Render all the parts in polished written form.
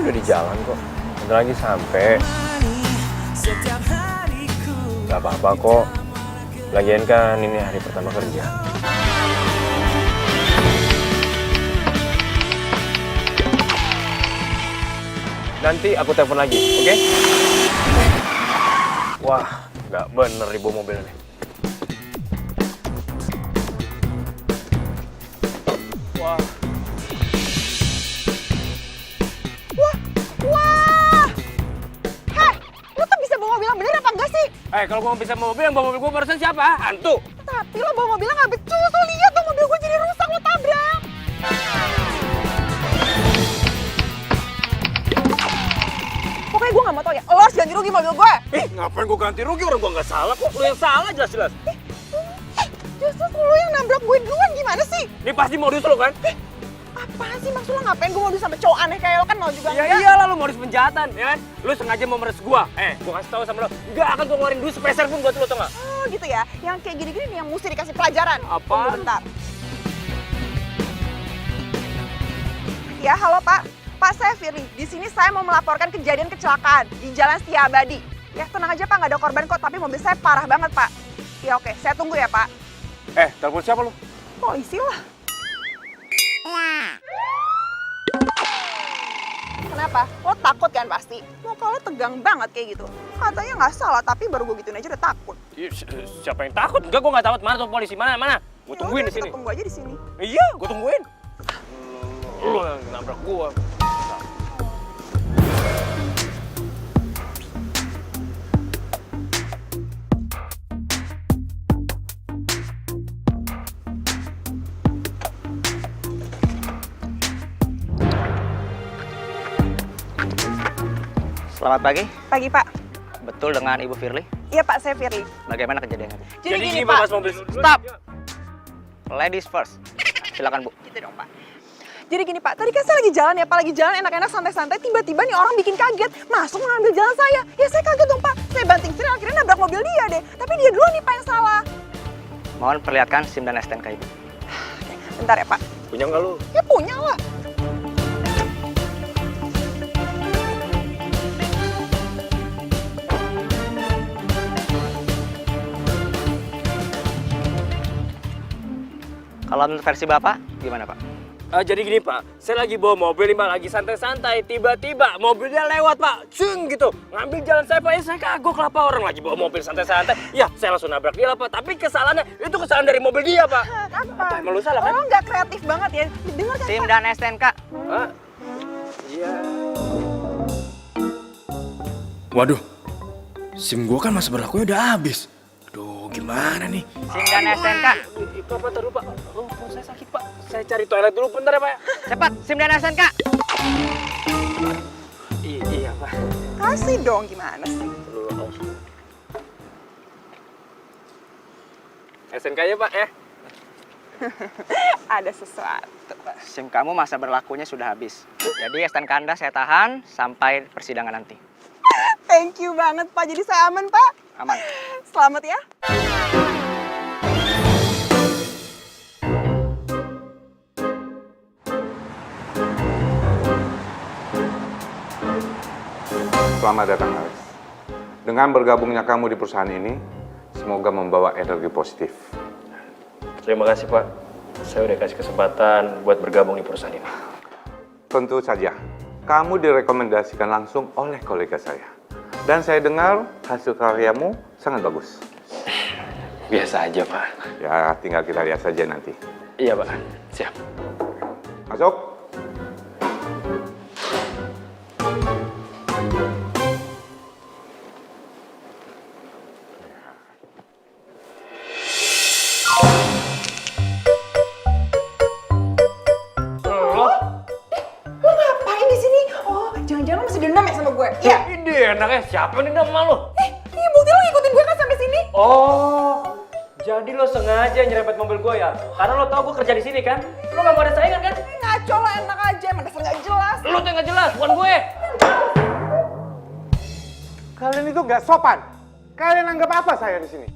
udah di jalan kok. Bentar lagi sampai. Gak apa-apa kok. Lagian kan ini hari pertama kerja. Nanti aku telepon lagi, oke? Wah, nggak bener dibawa mobil nih. Wah. Wah! Heh, lu tuh bisa bawa mobil yang bener apa enggak sih? Kalau gua bisa bawa mobil, yang bawa mobil gua barusan siapa? Hantu. Tapi lo bawa mobilnya nggak becus, lo lihat dong mobil gue jadi rusak, lo tabrak. Pokoknya gue nggak mau tau ya, lo harus ganti rugi mobil gue. Ngapain gua ganti rugi? Orang gua nggak salah kok. Lu yang salah jelas-jelas. Justru lo yang nabrak gue duluan, gimana sih? Ini pasti modus lo kan? Apaan sih maksud lo, ngapain gue modus sampai cowok aneh kayak lo, kan mau juga Ya enggak? iyalah, lu modus penjahatan, ya kan? Lu sengaja mau meres gua. Gua kasih tahu sama lo, nggak akan gua ngeluarin duit sepeser pun buat lo, tau nggak? Oh gitu ya, yang kayak gini-gini nih yang mesti dikasih pelajaran. Apaan? Tunggu bentar. Ya, halo Pak. Pak, saya Firly. Di sini saya mau melaporkan kejadian kecelakaan di Jalan Setia Abadi. Ya, tenang aja Pak, nggak ada korban kok, tapi mobil saya parah banget Pak. Ya oke, saya tunggu ya Pak. Telepon siapa lu? Polisi lah. Kenapa? Lo takut kan pasti? Muka lo tegang banget kayak gitu. Katanya nggak salah, tapi baru gue gituin aja udah takut. Siapa yang takut? Enggak, gua nggak takut. Mana tuh polisi? Mana? Gua tungguin di sini. Kita tunggu aja di sini. Iya, gua tungguin. Lu yang nabrak gua. Selamat pagi, Pagi Pak. betul dengan Ibu Firly. Iya Pak, saya Firly. Bagaimana kejadiannya? Bu? Jadi gini Pak, Pak. mas mobil. Stop! Ladies first. Silakan Bu. Gitu dong Pak. Jadi gini Pak, tadi kan saya lagi jalan ya Pak, lagi jalan enak-enak santai-santai, tiba-tiba nih orang bikin kaget, masuk mengambil jalan saya. Ya saya kaget dong Pak, saya banting setir akhirnya nabrak mobil dia deh. Tapi dia duluan nih Pak yang salah. Mohon perlihatkan SIM dan STNK Ibu. Bentar ya Pak. Punya nggak lu? Ya punya lah. Kalau menurut versi Bapak, gimana Pak? Jadi gini Pak, saya lagi bawa mobil nih Pak, lagi santai-santai, tiba-tiba mobilnya lewat Pak, cung gitu, ngambil jalan saya Pak, ya saya kagok lah Pak, orang lagi bawa mobil santai-santai, ya saya langsung nabrak dia lah Pak, tapi kesalahannya itu kesalahan dari mobil dia Pak. Apa? Emang lu salah kan? Orang nggak kreatif banget ya. Dengar kan SIM Pak? dan STNK. Iya. Waduh, SIM gua kan masa berlakunya udah habis. Aduh, gimana nih? SIM dan STNK. Pak, taruh Pak. Oh, perut saya sakit Pak. Saya cari toilet dulu bentar ya Pak. Cepat, SIM dan STNK. Iya Pak. Kasih dong, gimana sih? SNK ya Pak ya. Ada sesuatu. SIM kamu masa berlakunya sudah habis. Jadi STNK Anda saya tahan sampai persidangan nanti. Thank you banget Pak, jadi saya aman Pak. Aman. Selamat ya. Selamat datang Alex. Dengan bergabungnya kamu di perusahaan ini, semoga membawa energi positif. Terima kasih Pak. Saya udah kasih kesempatan buat bergabung di perusahaan ini. Tentu saja, kamu direkomendasikan langsung oleh kolega saya. Dan saya dengar hasil karyamu sangat bagus. Biasa aja Pak. Ya, tinggal kita lihat saja nanti. Iya Pak. Siap. Masuk. Lo ngapain di sini? Oh, jangan-jangan lo masih dendam ya sama gue? Iya. Ini enaknya siapa nih nama lo? Iya bukti lo ngikutin gue kan sampai sini. Oh, jadi lo sengaja nyerempet mobil gue ya? Karena lo tau gue kerja di sini kan? Lo gak mau ada saingan kan? Ngaco lo, enak aja, emang dasar nggak jelas. Lo tuh yang gak jelas, bukan gue. Kalian itu nggak sopan. Kalian anggap apa saya di sini?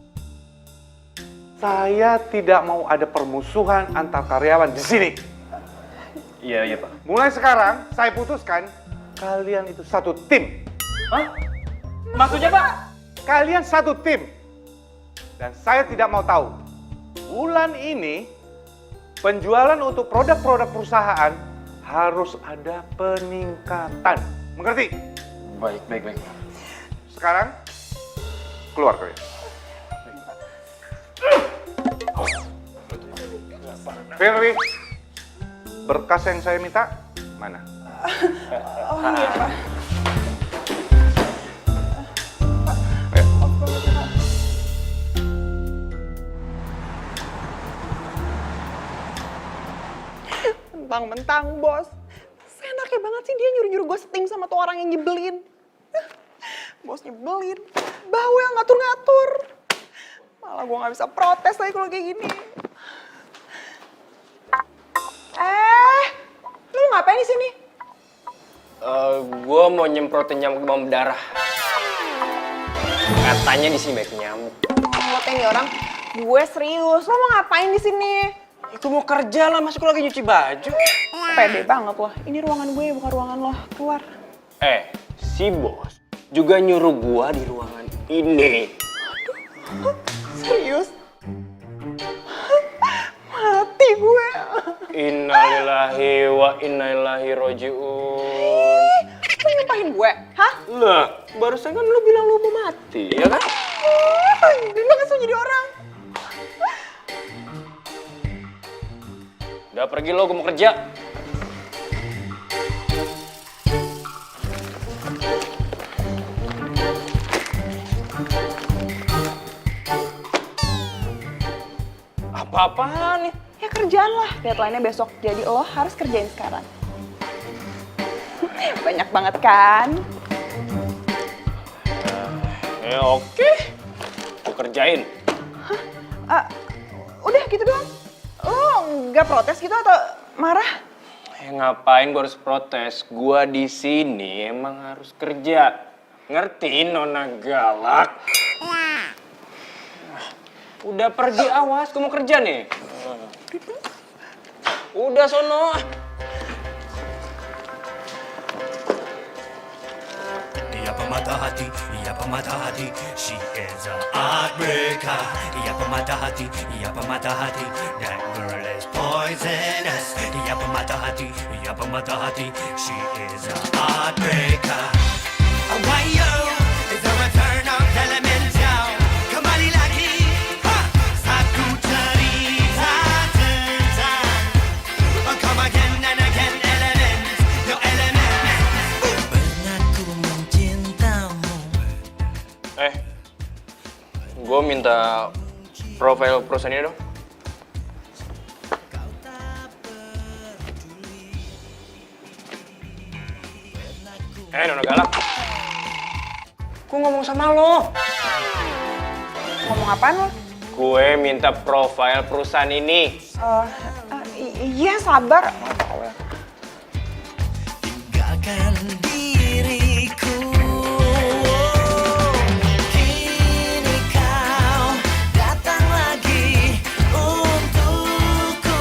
Saya tidak mau ada permusuhan antar karyawan di sini. Iya Pak. Mulai sekarang, saya putuskan kalian itu satu tim. Hah? Maksudnya Pak? Kalian satu tim. Dan saya tidak mau tahu. Bulan ini penjualan untuk produk-produk perusahaan harus ada peningkatan. Mengerti? Baik. Sekarang keluar kalian. Firly, berkas yang saya minta mana? Oh iya Pak. Ayo. Mentang-mentang bos. Senaknya banget sih dia nyuruh-nyuruh gue setim sama tuh orang yang nyebelin. Bos nyebelin, bawel ngatur-ngatur. Malah gue gak bisa protes lagi kalau kayak gini. Lu ngapain di sini? Gue mau nyemprotin nyamuk demam berdarah. Katanya di sini banyak nyamuk. Ngeliat ini orang, gue serius. Lo mau ngapain di sini? Itu mau kerja lah, masuk lagi nyuci baju. Pede banget loh. Ini ruangan gue, bukan ruangan lo. Keluar. Si bos juga nyuruh gua di ruangan ini. Serius? Mati gue. Innalillahi wa inna ilaihi roji'un. Lo nyumpahin gue? Hah? Lah, barusan kan lu bilang lu mau mati, ya kan? Gede banget sih jadi orang. Udah pergi lo, gua mau kerja. Apa-apaan nih? Ya kerjaan lah. Deadline-nya besok. Jadi lo harus kerjain sekarang. Banyak banget kan? Oke. Gua kerjain. Udah gitu doang. Lo nggak protes gitu atau marah? Ngapain gua harus protes? Gua di sini emang harus kerja. Ngerti, Nona galak? Udah pergi, awas, gua mau kerja nih. Udah sono. Ia pemata hati, she is a heartbreaker. Ia pemata hati, that girl is poisonous. Ia pemata hati, she is a heartbreaker. Why yo, is the return of Elemental. Kembali lagi, satu cerita tentang come again and again, elements, your elements. Pernah ku mencintamu. Gua minta profil perusahaan ini dong. Nona galak. Gue ngomong sama lo. Ngomong apaan lo? Gue minta profil perusahaan ini. Iya sabar. Tinggalkan diriku. Kini kau datang lagi untukku.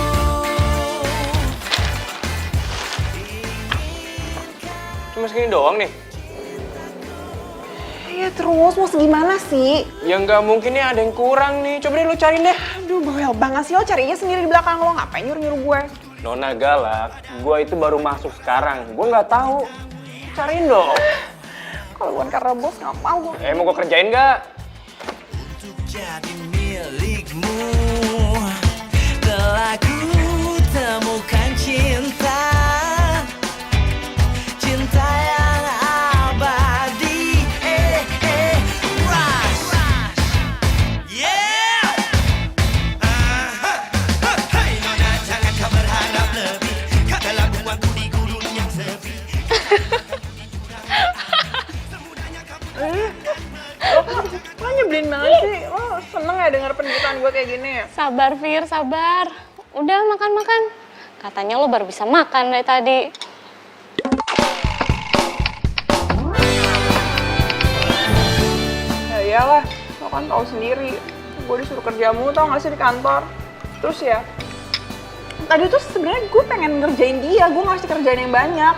Cuma segini doang nih. Ya terus mau segimana sih? Ya nggak mungkin nih, ada yang kurang nih. Coba deh lo cariin deh. Aduh bawel banget sih lo carinya sendiri di belakang lo. Ngapain nyuruh-nyuruh gue? Nona galak, gue itu baru masuk sekarang. Gue nggak tahu. Cariin dong. Kalau bukan karena bos nggak mau gue. Mau gue kerjain nggak? Untuk jadi milikmu, telah ku temukan cinta, cinta yang abadi. Rush, yeah. Hey nona, jangan kau berharap lebih. Kau telah buangku di gurun yang sepi. Lo nyebelin banget sih. Lo seneng ya denger penderitaan gue kayak gini? Sabar, Fir, sabar. Udah, makan-makan. Katanya lo baru bisa makan dari tadi. Ya iyalah, lo kan tahu sendiri. Gue disuruh kerja mulu tau gak sih di kantor. Terus ya, tadi tuh sebenarnya gue pengen ngerjain dia. Gue nggak harus kerjain yang banyak.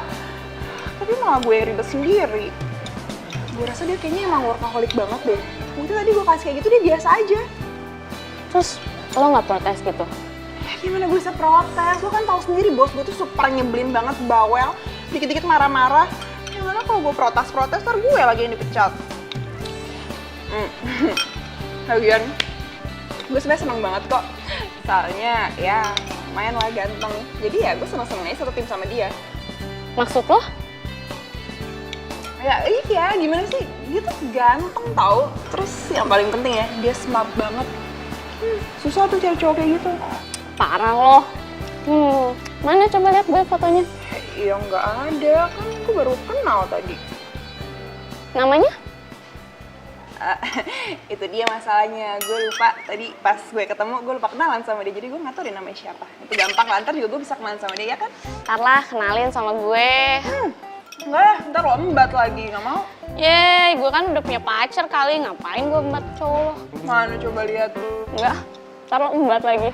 tapi malah gue yang ribet sendiri. Gue rasa dia kayaknya emang workaholic banget deh. Mungkin tadi gue kasih kayak gitu dia biasa aja. Terus lo nggak protes gitu? Ya gimana gue bisa protes? Lo kan tahu sendiri bos gue tuh super nyebelin banget, bawel, dikit-dikit marah-marah. Gimana kalau gue protes-protes, ntar gue lagi yang dipecat. Lagian, gue sebenarnya seneng banget kok. Soalnya ya lumayan lah ganteng. Jadi ya gue seneng-seneng aja satu tim sama dia. Maksud lo? Ya iya, gimana sih? Dia tuh ganteng tau. Terus yang paling penting ya, dia smart banget. Susah tuh cari cowok kayak gitu. Parah lo. Mana coba lihat gue fotonya. Ya nggak ada, kan gue baru kenal tadi. Namanya? Itu dia masalahnya, gue lupa tadi pas gue ketemu gue lupa kenalan sama dia, jadi gue nggak tahu dia namanya siapa. Itu gampang lah, ntar juga gue bisa kenalan sama dia ya kan? Ntar lah, kenalin sama gue. Enggak ya, ntar lo embat lagi, nggak mau? Yeay, gue kan udah punya pacar kali, ngapain gue embat cowok lo? Mana coba lihat. Enggak, ntar lo embat lagi.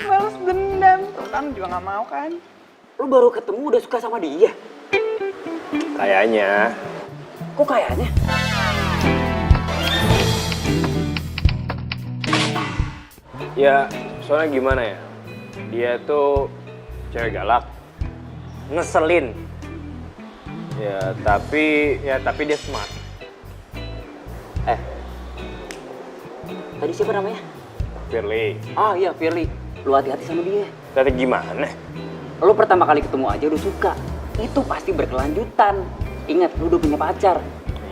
Balas dendam, tuh kan juga nggak mau kan? Lu baru ketemu udah suka sama dia? Kayaknya. Kok kayaknya? Ya, soalnya gimana ya? Dia tuh cewek galak, ngeselin. Ya, tapi dia smart. Tadi siapa namanya? Firly. Ah iya, Firly. Lu hati-hati sama dia. Tapi gimana? Lu pertama kali ketemu aja udah suka. Itu pasti berkelanjutan. Ingat, lu udah punya pacar.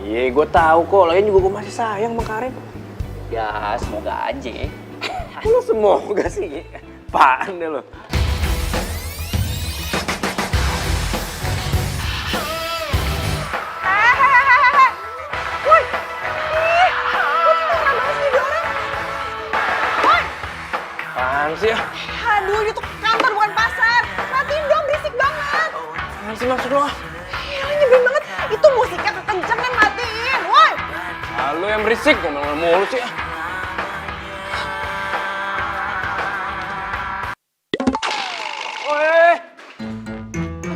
Iya, gue tahu kok. Lagian juga gue masih sayang sama Karin. Ya, semoga aja. Lu semoga sih. Apaan deh lo? Woi, ih, lo tuh marah banget sih jadi orang. Woi, Apaan sih ya? aduh itu kantor bukan pasar. Matiin dong, berisik banget. Apaan sih maksud lo? Gila, nyebelin banget. Itu musiknya kekencengan, matiin. Woi. Ah, lu yang berisik, ngomong mulu sih ya. Weh,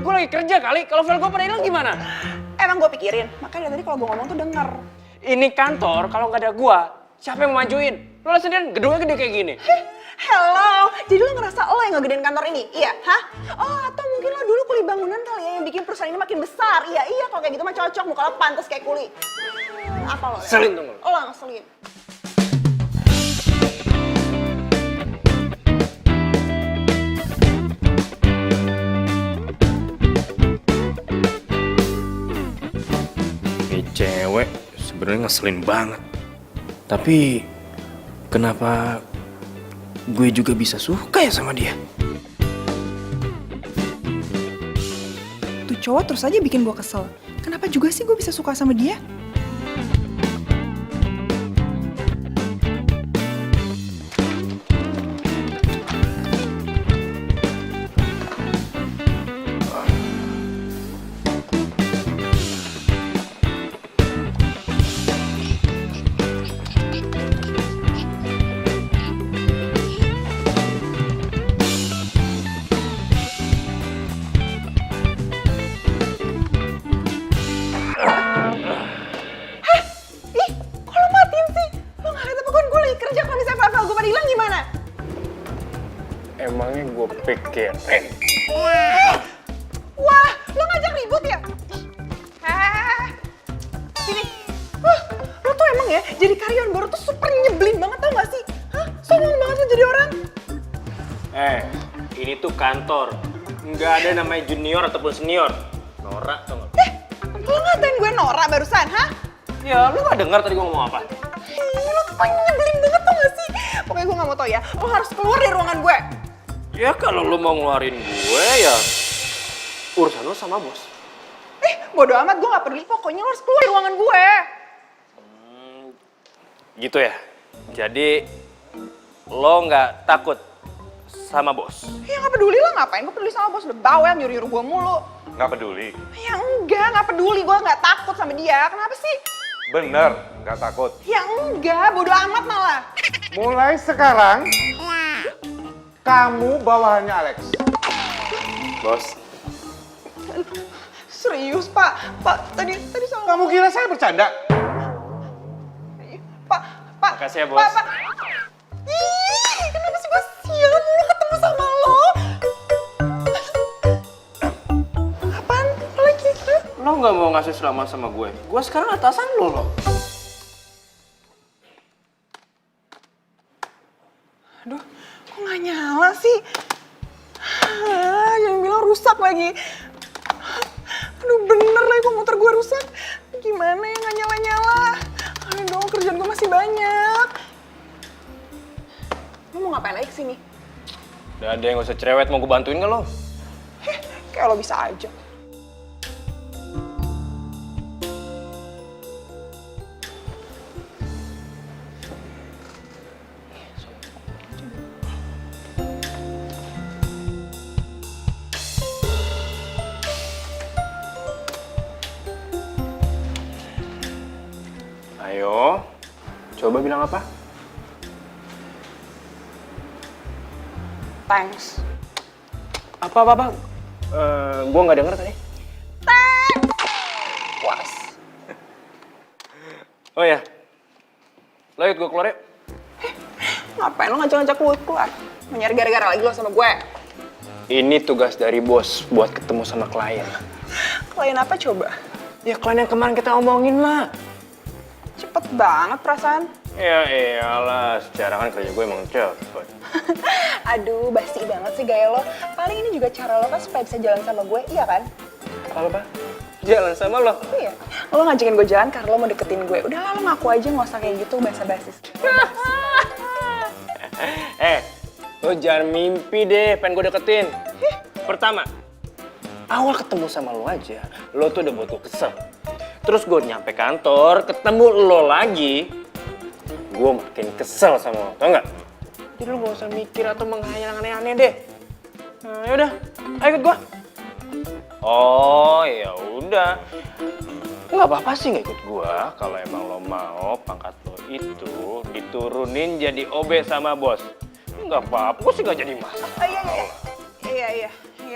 gue lagi kerja kali. Kalau file gue pada hilang gimana? Emang gue pikirin, makanya dari tadi kalau gue ngomong tuh denger. Ini kantor, kalau nggak ada gua, siapa yang mau majuin? Lo lihat sendiri, gedungnya gede kayak gini. Hello, jadi lo ngerasa lo yang ngegedein kantor ini? Iya, hah? Oh, atau mungkin lo dulu kuli bangunan kali ya yang bikin perusahaan ini makin besar? Iya, kalau kayak gitu mah cocok, muka lo pantas kayak kuli. Apa lo? Ngeselin tuh lo. Lo ngeselin. Ini cewek sebenarnya ngeselin banget. Tapi kenapa gue juga bisa suka ya sama dia? Tuh cowok terus aja bikin gue kesel. Kenapa juga sih gue bisa suka sama dia? Emangnya gue pikirin. Wah, lo ngajak ribut ya? Sini. Lo tuh emang ya jadi karyawan baru tuh super nyebelin banget tau gak sih? Hah? Songong banget lo jadi orang. Ini tuh kantor. Nggak ada namanya junior ataupun senior. Norak tau gak? Lo ngatain gue norak barusan, hah? Ya, lu gak dengar tadi gue ngomong apa? Lo tuh nyebelin banget tau gak sih? Pokoknya gue gak mau tau ya, lo harus keluar dari ruangan gue. Ya kalau lu mau ngeluarin gue ya urusan lu sama bos. Bodo amat, gue gak peduli. Pokoknya lo harus keluar dari ruangan gue. Gitu ya? Jadi lo nggak takut sama bos? Ya gak peduli lah, ngapain gue peduli sama bos? Udah bawel nyuruh-nyuruh gue mulu. Nggak peduli. Ya enggak, gak peduli. Gue gak takut sama dia. Kenapa sih? Bener, nggak takut. Ya enggak, bodo amat malah. Mulai sekarang, kamu bawahannya Alex. Bos, serius, Pak. Pak, tadi sama Kamu kira saya bercanda? Pak. Makasih ya, Bos. Pak. Ih, kenapa sih gue sial mulu ketemu sama lo? Apaan lagi? Lo nggak mau ngasih selamat sama gue? Gue sekarang atasan lo loh. Aduh, kok nggak nyala sih? Jangan bilang rusak lagi. Aduh, bener lagi kok motor gue rusak. Gimana ya nggak nyala-nyala? Ayo dong, kerjaan gue masih banyak. Lo mau ngapain lagi kesini? Udah ada yang gak usah cerewet, mau gue bantuin nggak lo? Kayak lo bisa aja. Ayo, coba bilang apa? Thanks. Apa? Gue nggak denger tadi. Puas. Oh ya, lo ikut gue keluar ya? Ngapain lo ngajak-ngajak gue keluar? Mau nyari gara-gara lagi lo sama gue? Ini tugas dari bos buat ketemu sama klien. Klien apa coba? Ya klien yang kemarin kita omongin lah. Cepet banget perasaan. Ya iyalah, secara kan kerja gue emang cepet. Aduh, basi banget sih gaya lo. Paling ini juga cara lo kan supaya bisa jalan sama gue, iya kan? Apa? Jalan sama lo? Iya. Lo ngajakin gue jalan karena lo mau deketin gue. Udah lah, lo ngaku aja, nggak usah kayak gitu basa-basi. Lo jangan mimpi deh pengen gue deketin. Pertama, awal ketemu sama lo aja, lo tuh udah buat gue kesel. Terus gue nyampe kantor, ketemu lo lagi, gue makin kesel sama lo, tau nggak? Jadi lo gak usah mikir atau menghayal yang aneh-aneh deh. Nah, yaudah, ayo ikut gue. Oh, ya udah. Nggak apa-apa sih nggak ikut gue. Kalau emang lo mau pangkat lo itu diturunin jadi OB sama bos. Nggak apa-apa, gue sih nggak jadi masalah. Iya,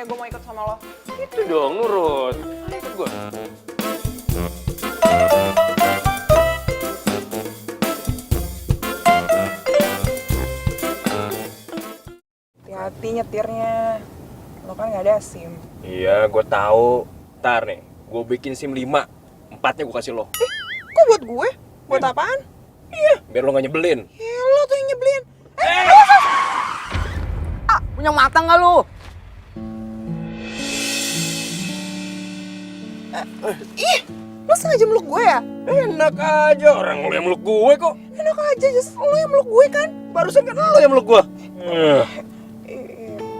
gue mau ikut sama lo. Itu dong, nurut. Ayo ikut gue. Hati-hati nyetirnya. Lo kan nggak ada SIM. Iya, gue tahu. Ntar nih, gue bikin SIM 5. 4-nya gue kasih lo. Kok buat gue? Buat apaan? Iya, biar lo nggak nyebelin. Ya lo tuh yang nyebelin. Punya mata nggak lu? Ih, lo sengaja meluk gue ya? Enak aja, orang lo yang meluk gue kok. Enak aja, just lo yang meluk gue kan? Barusan kan lo yang meluk gue.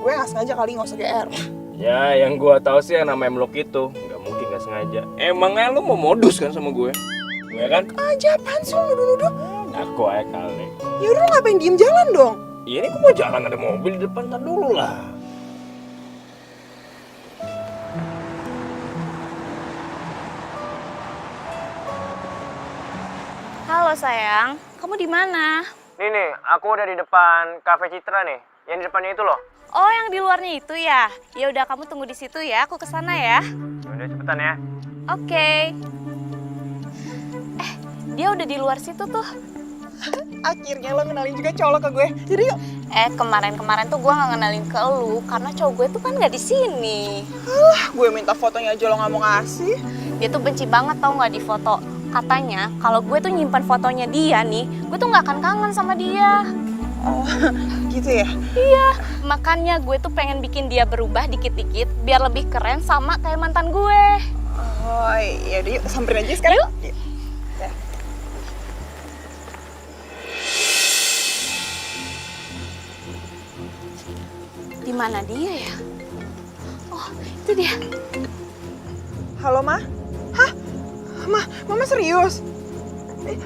Gue nggak sengaja kali, nggak usah GR. Ya, yang gue tahu sih yang namanya meluk itu nggak mungkin nggak sengaja. Emangnya lo mau modus kan sama gue? Gue kan? Aja apaan sih lo nuduh-nuduh? Aku aja kali. Ya udah lo ngapain diem jalan dong? Iya, ini gue mau jalan ada mobil di depan, ntar dulu lah. Halo sayang, kamu di mana? Nih, aku udah di depan Cafe Citra nih. Yang di depannya itu loh. Oh, yang di luarnya itu ya? Ya udah, kamu tunggu di situ ya, aku kesana ya. Udah cepetan ya. Oke. Dia udah di luar situ tuh. Akhirnya lo kenalin juga cowok ke gue. Jadi yuk. Kemarin tuh gue nggak ngenalin ke lu karena cowok gue tuh kan nggak di sini. Gue minta fotonya aja lo nggak mau ngasih. Dia tuh benci banget tau nggak di foto. Katanya kalau gue tuh nyimpan fotonya dia nih, gue tuh nggak akan kangen sama dia. Oh, gitu ya? Iya, makanya gue tuh pengen bikin dia berubah dikit-dikit biar lebih keren sama kayak mantan gue. Oh iya, yuk samperin aja sekarang. Yuk. Ya. Di mana dia ya? Oh, itu dia. Halo, Ma? Hah? Mama serius?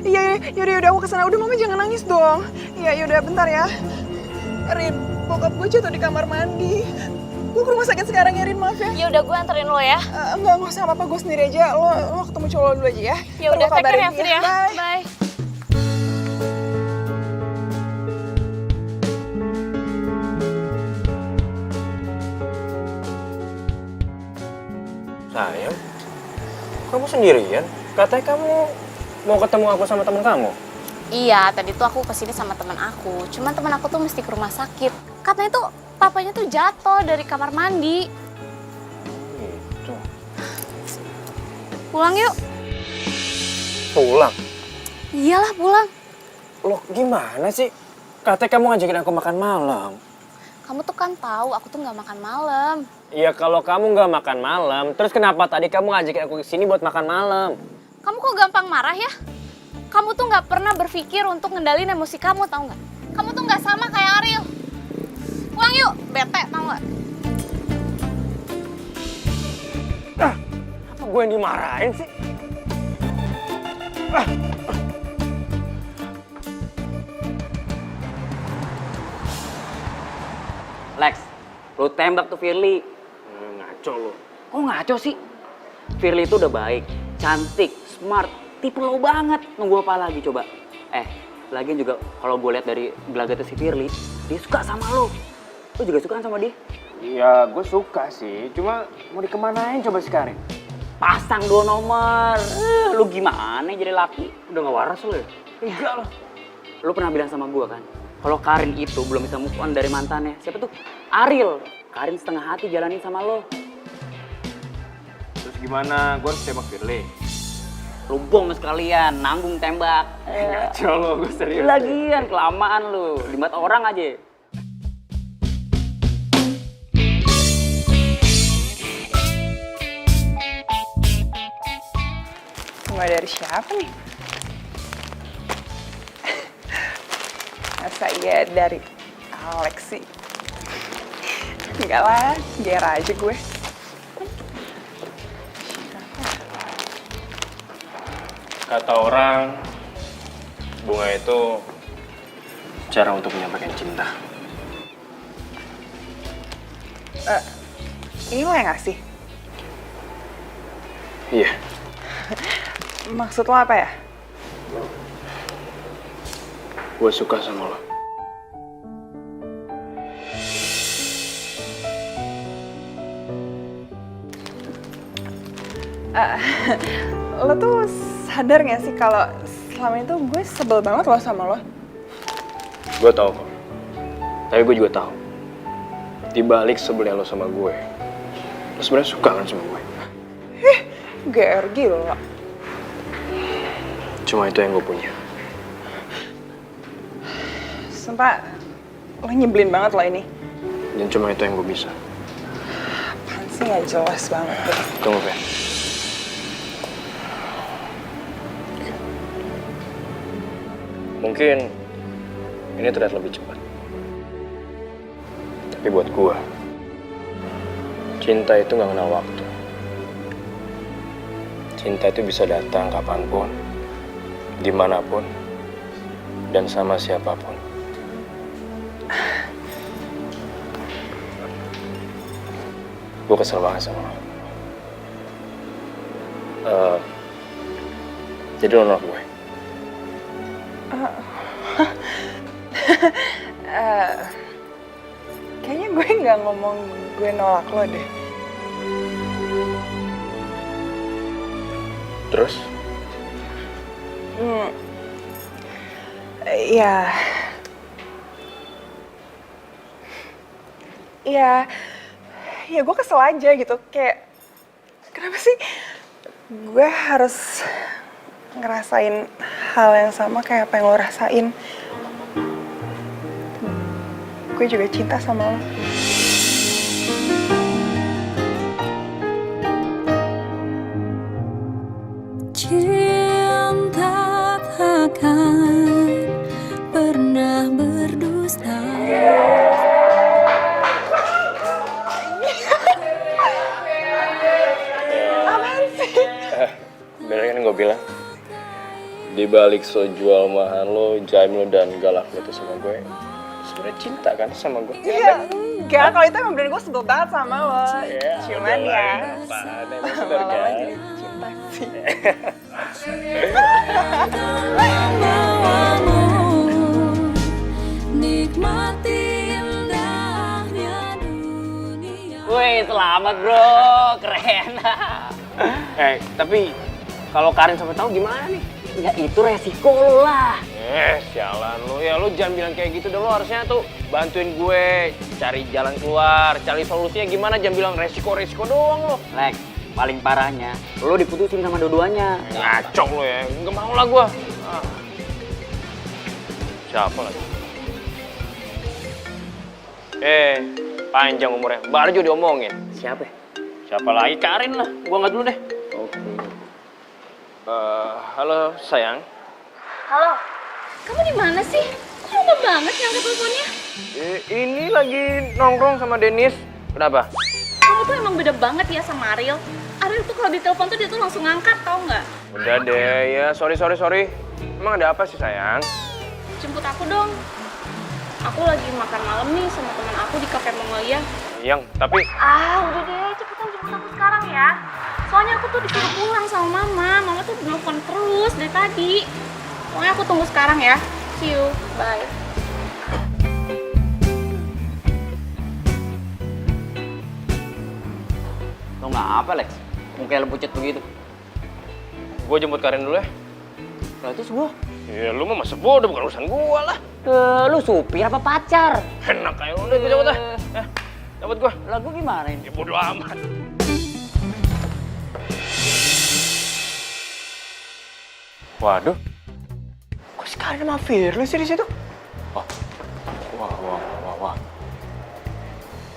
Iya, yaudah aku kesana. Udah, Mama jangan nangis dong. Iya, yaudah bentar ya. Rin, bokap gue jatuh di kamar mandi. Gue ke rumah sakit sekarang ya, Rin, maaf ya. Ya udah, gue anterin lo ya. Enggak usah apa-apa, gue sendiri aja. Lo ketemu cowok lo dulu aja ya. Ya udah, take care ya, Fir ya. Bye. Bye. Sayang, sendirian? Katanya kamu mau ketemu aku sama teman kamu. Iya, tadi tuh aku kesini sama teman aku. Cuman teman aku tuh mesti ke rumah sakit. Katanya tuh papanya tuh jatuh dari kamar mandi. Gitu. Pulang yuk. Pulang? Iyalah pulang. Loh gimana sih? Katanya kamu ngajakin aku makan malam. Kamu tuh kan tahu aku tuh nggak makan malam. Iya kalau kamu nggak makan malam, terus kenapa tadi kamu ngajakin aku ke sini buat makan malam? Kamu kok gampang marah ya? Kamu tuh nggak pernah berpikir untuk ngendalin emosi kamu, tahu nggak? Kamu tuh nggak sama kayak Ariel. Pulang yuk, bete tau nggak? Apa gue yang dimarahin sih? Lex, lu tembak tuh Firly. Ngaco lo. Kok ngaco sih? Firly itu udah baik, cantik, smart, tipe lo banget. Nunggu apa lagi coba? Lagian juga kalau gue lihat dari gelagatnya si Firly, dia suka sama lo. Lo juga suka sama dia? Iya gue suka sih, cuma mau dikemanain coba sekarang? Pasang 2 nomor. Lu gimana jadi laki? Udah gak waras lo ya? Enggak loh. Lu pernah bilang sama gue kan, kalau Karin itu belum bisa move on dari mantannya. Siapa tuh? Ariel. Karin setengah hati jalanin sama lo. Terus gimana? Gue harus tembak Firly? Lu bom sekalian, nanggung tembak. Ngaco lo, gue serius. Lagian kelamaan lu, 5 orang aja. Bunga dari siapa nih? Masa iya dari Alex sih? Enggak lah, biar aja gue. Kata orang, bunga itu cara untuk menyampaikan cinta. Ini lo yang ngasih? Iya. Maksud lo apa ya? Gue suka sama lo. Lo tuh sadar gak sih kalau selama itu gue sebel banget lo sama lo? Gue tahu kok. Tapi gue juga tahu. Di balik sebelnya lo sama gue, lo sebenarnya suka kan sama gue? GR gila. Cuma itu yang gue punya. Sumpah, lo nyebelin banget lo ini. Dan cuma itu yang gue bisa. Apaan sih gak jelas banget deh. Tunggu, Fer. Mungkin ini terlihat lebih cepat. Tapi buat gue, cinta itu gak kenal waktu. Cinta itu bisa datang kapanpun, dimanapun, dan sama siapapun. Gue kesel banget sama lo. Jadi lo nolak gue? Kayaknya gue nggak ngomong gue nolak lo deh. Terus? Ya. Ya gue kesel aja gitu. Kayak, kenapa sih gue harus ngerasain hal yang sama kayak apa yang lo rasain? Gue juga cinta sama lo. Cinta takkan pernah berdusta. Apaan sih? Bener kan gue bilang? Di balik so jual mahal lo, jaim lo, dan galak lo tuh sama gue, sebenarnya cinta kan sama gue? Iya, enggak. Kalau itu emang bener gue sebel banget sama lo. Cuman ya, lama-lama jadi cinta sih. Nikmati indahnya dunia. Wih, selamat bro, keren. Tapi Kalau Karin sampai tahu gimana nih? Ya itu resiko lo lah. Sialan lu. Ya lu jangan bilang kayak gitu deh. Lu harusnya tuh bantuin gue cari jalan keluar, cari solusinya gimana. Jangan bilang resiko-resiko doang lo. Lex, paling parahnya lo diputusin sama dua-duanya. Ngaco lu ya. Nggak mau lah gue. Siapa lagi? Panjang umurnya. Baru juga diomongin. Siapa ya? Siapa lagi? Karin lah. Gua nggak dulu deh. Oke. Halo sayang. Halo, kamu di mana sih? Kok lama banget ngangkat teleponnya? Ini lagi nongkrong sama Dennis. Kenapa? Kamu tuh emang beda banget ya sama Ariel. Ariel tuh kalau ditelepon tuh dia tuh langsung ngangkat, tau nggak? Udah deh, ya sorry. Emang ada apa sih sayang? Jemput aku dong. Aku lagi makan malam nih sama teman aku di Cafe Mongolia. Yang, tapi... Udah deh, cepetan jemput aku sekarang ya. Soalnya aku tuh disuruh pulang sama Mama. Mama tuh nelfon terus dari tadi. Pokoknya aku tunggu sekarang ya. See you, bye. Lo nggak apa Lex? Mungkin lo pucet begitu. Gue jemput Karin dulu ya. Lah terus gua? Ya lu mah masa bodoh, bukan urusan gua lah. Lu supir apa pacar? Enak kayak lu. Udah, gue cabut dah. Cabut gua. Lah gua gimana ini? Ya bodo amat. Waduh. Kok si Karin sama Firly sih di situ?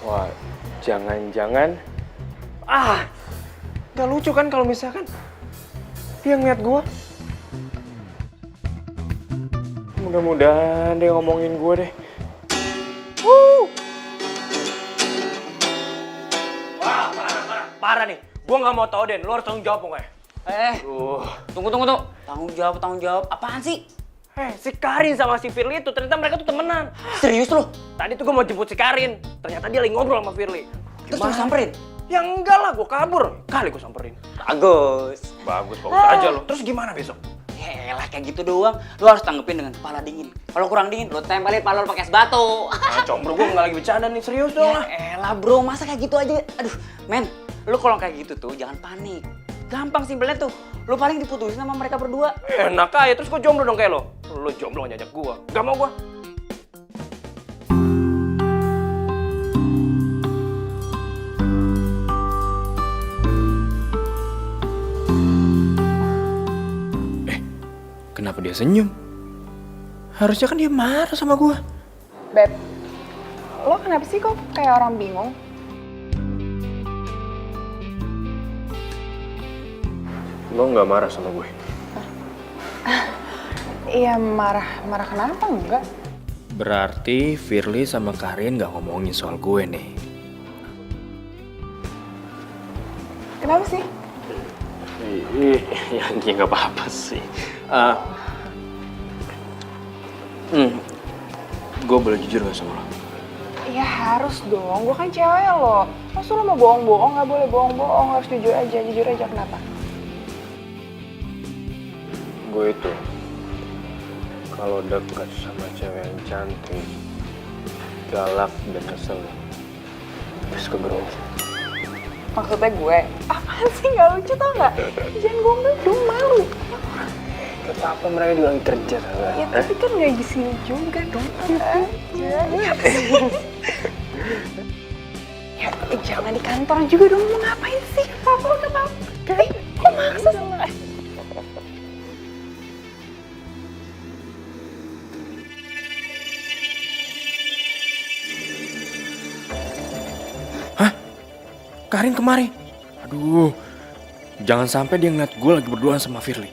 Wah, jangan-jangan... Gak lucu kan kalau misalkan dia ngeliat gua. Mudah-mudahan dia ngomongin gua deh. Wah, parah nih. Gua nggak mau tahu Den, lu harus tanggung jawab pokoknya. Tunggu. Tanggung jawab. Apaan sih? Si Karin sama si Firly itu ternyata mereka tuh temenan. Serius lo? Tadi tuh gua mau jemput si Karin, ternyata dia lagi ngobrol sama Firly. Terus lu samperin? Ya enggak lah, gua kabur. Kali gua samperin. Bagus. Bagus aja lo. Terus gimana besok? Yaelah kayak gitu doang. Lu harus tanggepin dengan kepala dingin. Kalau kurang dingin, lu tempelin kepala lu pakai es batu. Combro gua nggak lagi bercanda nih, serius dong lah. Yaelah bro, masa kayak gitu aja? Aduh, men, lu kalau kayak gitu tuh jangan panik. Gampang simpelnya tuh. Lu paling diputusin sama mereka berdua. Enak aja, terus gua jomblo dong kayak lo. Lu jomblo ngajak gua. Gak mau gua. Kenapa dia senyum? Harusnya kan dia marah sama gua. Beb, lo kenapa sih kok kayak orang bingung? Lo nggak marah sama gue? Iya marah kenapa enggak? Berarti Firly sama Karin nggak ngomongin soal gue nih. Kenapa sih? Ya nggak apa-apa sih. Gue boleh jujur gak sama lo? Ya harus dong, gue kan cewek lo. Masa lo mau bohong-bohong? Gak boleh bohong-bohong, harus jujur aja kenapa? Gue itu kalau dekat sama cewek yang cantik, galak dan kesel, terus kegerogi. Maksudnya gue? Apaan sih, gak lucu tau gak? Jangan gombal dong, malu. Kenapa mereka juga lagi kerja sama? Ya tapi kan gak di sini juga dong. Ya jangan di kantor juga dong, mau ngapain sih? Apa udah apa? Kok maksa sama? Karin kemari. Aduh, jangan sampai dia ngeliat gue lagi berduaan sama Firly.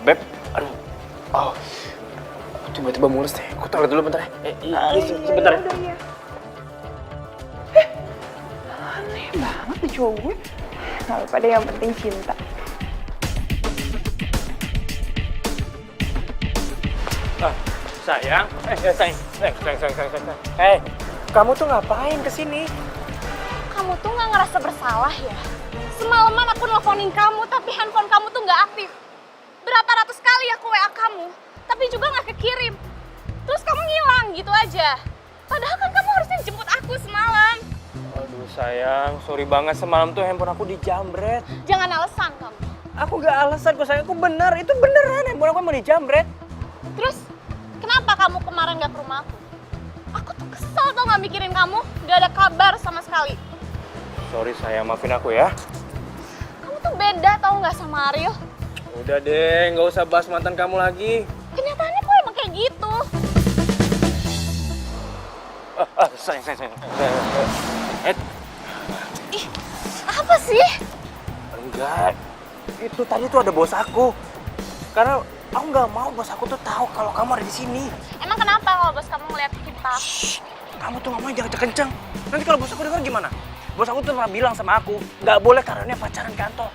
Beb, aduh, tiba-tiba mulus deh. Aku toilet dulu bentar ya. Sebentar ya. Aneh banget tuh cowok gue. Gak apa-apa deh, yang penting cinta. Sayang, sayang. Kamu tuh ngapain kesini? Kamu tuh nggak ngerasa bersalah ya? Semalaman aku nelfonin kamu, tapi handphone kamu tuh nggak aktif. Berapa ratus kali aku WA kamu, tapi juga nggak kekirim. Terus kamu ngilang gitu aja. Padahal kan kamu harusnya jemput aku semalam. Aduh sayang, sorry banget semalam tuh handphone aku dijamret. Jangan alasan kamu. Aku gak alasan kok sayang, aku bener. Itu beneran handphone aku mau dijamret. Terus, kenapa kamu kemarin gak ke rumah aku? Aku tuh kesel tau gak mikirin kamu, gak ada kabar sama sekali. Sorry sayang, maafin aku ya. Kamu tuh beda tau gak sama Ariel? Udah deh, gak usah bahas mantan kamu lagi. Kenyataannya kok emang kayak gitu. Sayang. Ih, apa sih? Enggak, itu tadi tuh ada bos aku. Karena aku nggak mau bos aku tuh tahu kalau kamu ada di sini. Emang kenapa kalau bos kamu ngeliat kita? Kamu tuh ngomongnya jangan kenceng. Nanti kalau bos aku dengar gimana? Bos aku tuh pernah bilang sama aku, nggak boleh karena pacaran kantor.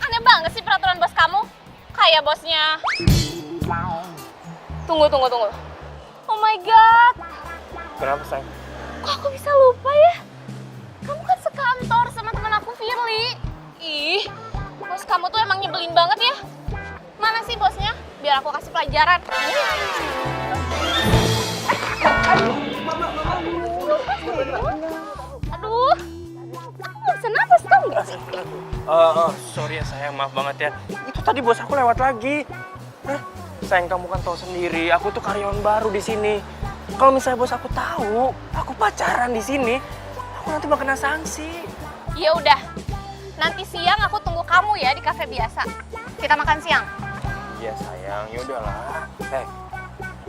Aneh banget sih peraturan bos kamu. Kayak bosnya. Tunggu. Oh my god. Kenapa sayang? Kok aku bisa lupa ya? Kamu kan sekantor sama teman aku Firly. Ih, bos kamu tuh emang nyebelin banget ya. Mana sih bosnya? Biar aku kasih pelajaran. Aduh, kamu bisa nafas tau gak sih? Sorry ya sayang, maaf banget ya. Itu tadi bos aku lewat lagi. Sayang, kamu kan tahu sendiri, aku tuh karyawan baru di sini. Kalau misalnya bos aku tahu, aku pacaran di sini, aku nanti bakal kena sanksi. Ya udah, nanti siang aku tunggu kamu ya di kafe biasa. Kita makan siang. Iya sayang, ya udahlah.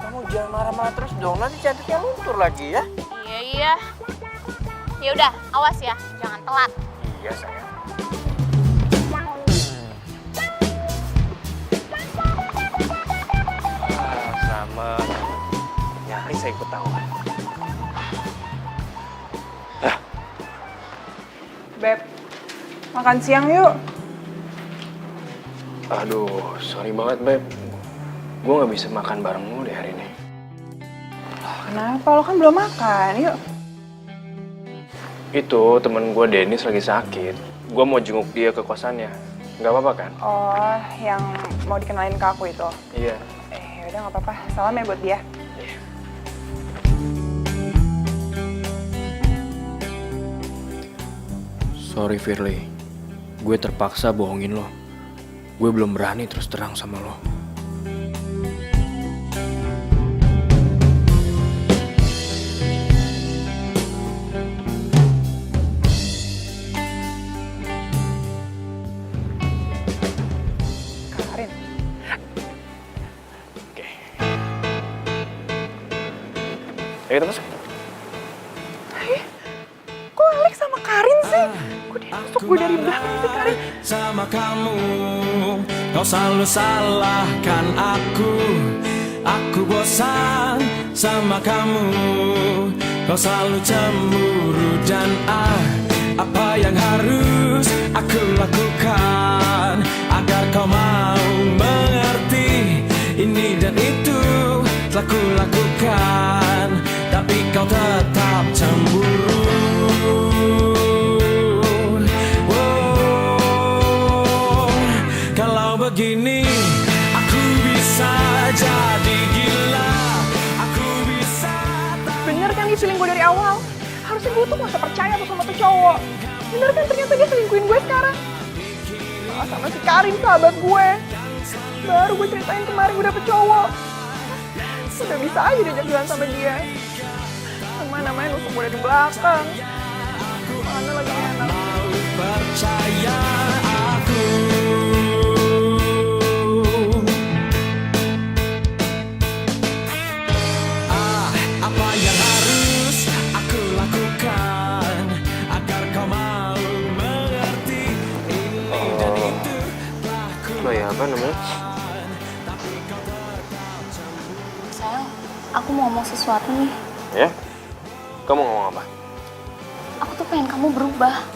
Kamu jangan marah-marah terus dong, nanti cantiknya luntur lagi ya. Iya. Ya udah, awas ya, jangan telat. Iya sayang. Sama nyaris saya ketahuan. Beb, makan siang yuk. Aduh, sorry banget Beb. Gue gak bisa makan bareng lu deh hari ini. Kenapa? Lo kan belum makan, yuk. Itu temen gue Dennis lagi sakit. Gue mau jenguk dia ke kosannya. Gak apa-apa kan? Oh, yang mau dikenalin ke aku itu? Iya. Yaudah gak apa-apa, salam ya buat dia. Sorry Firly, gue terpaksa bohongin lo. Gue belum berani terus terang sama lo. Karin. Oke. Ayo kita masuk. Kok Alex sama Karin sih? Kok dia masuk gue dari belakang sih Karin? Sama kamu, kau selalu salahkan aku. Aku bosan sama kamu, kau selalu cemburu dan apa yang harus aku lakukan agar kau mau mengerti ini dan itu telah ku lakukan, tapi kau tetap cemburu. Begini, aku bisa jadi gila, aku bisa. Bener kan nih feeling gue dari awal? Harusnya gue tuh gak usah percaya tuh sama tuh cowok. Bener kan ternyata dia selingkuhin gue sekarang. Sama si Karin sahabat gue. Baru gue ceritain kemarin gue dapet cowok. Udah bisa aja diajak jalan sama dia. Namanya nusuk gue dari belakang. Mana lagi enak. Mau percaya aku. Apa yang harus aku lakukan agar kau mau mengerti ini dan itu telah ku Ya apa namanya? Sayang, aku mau ngomong sesuatu nih. Ya? Kamu ngomong apa? Aku tuh pengen kamu berubah.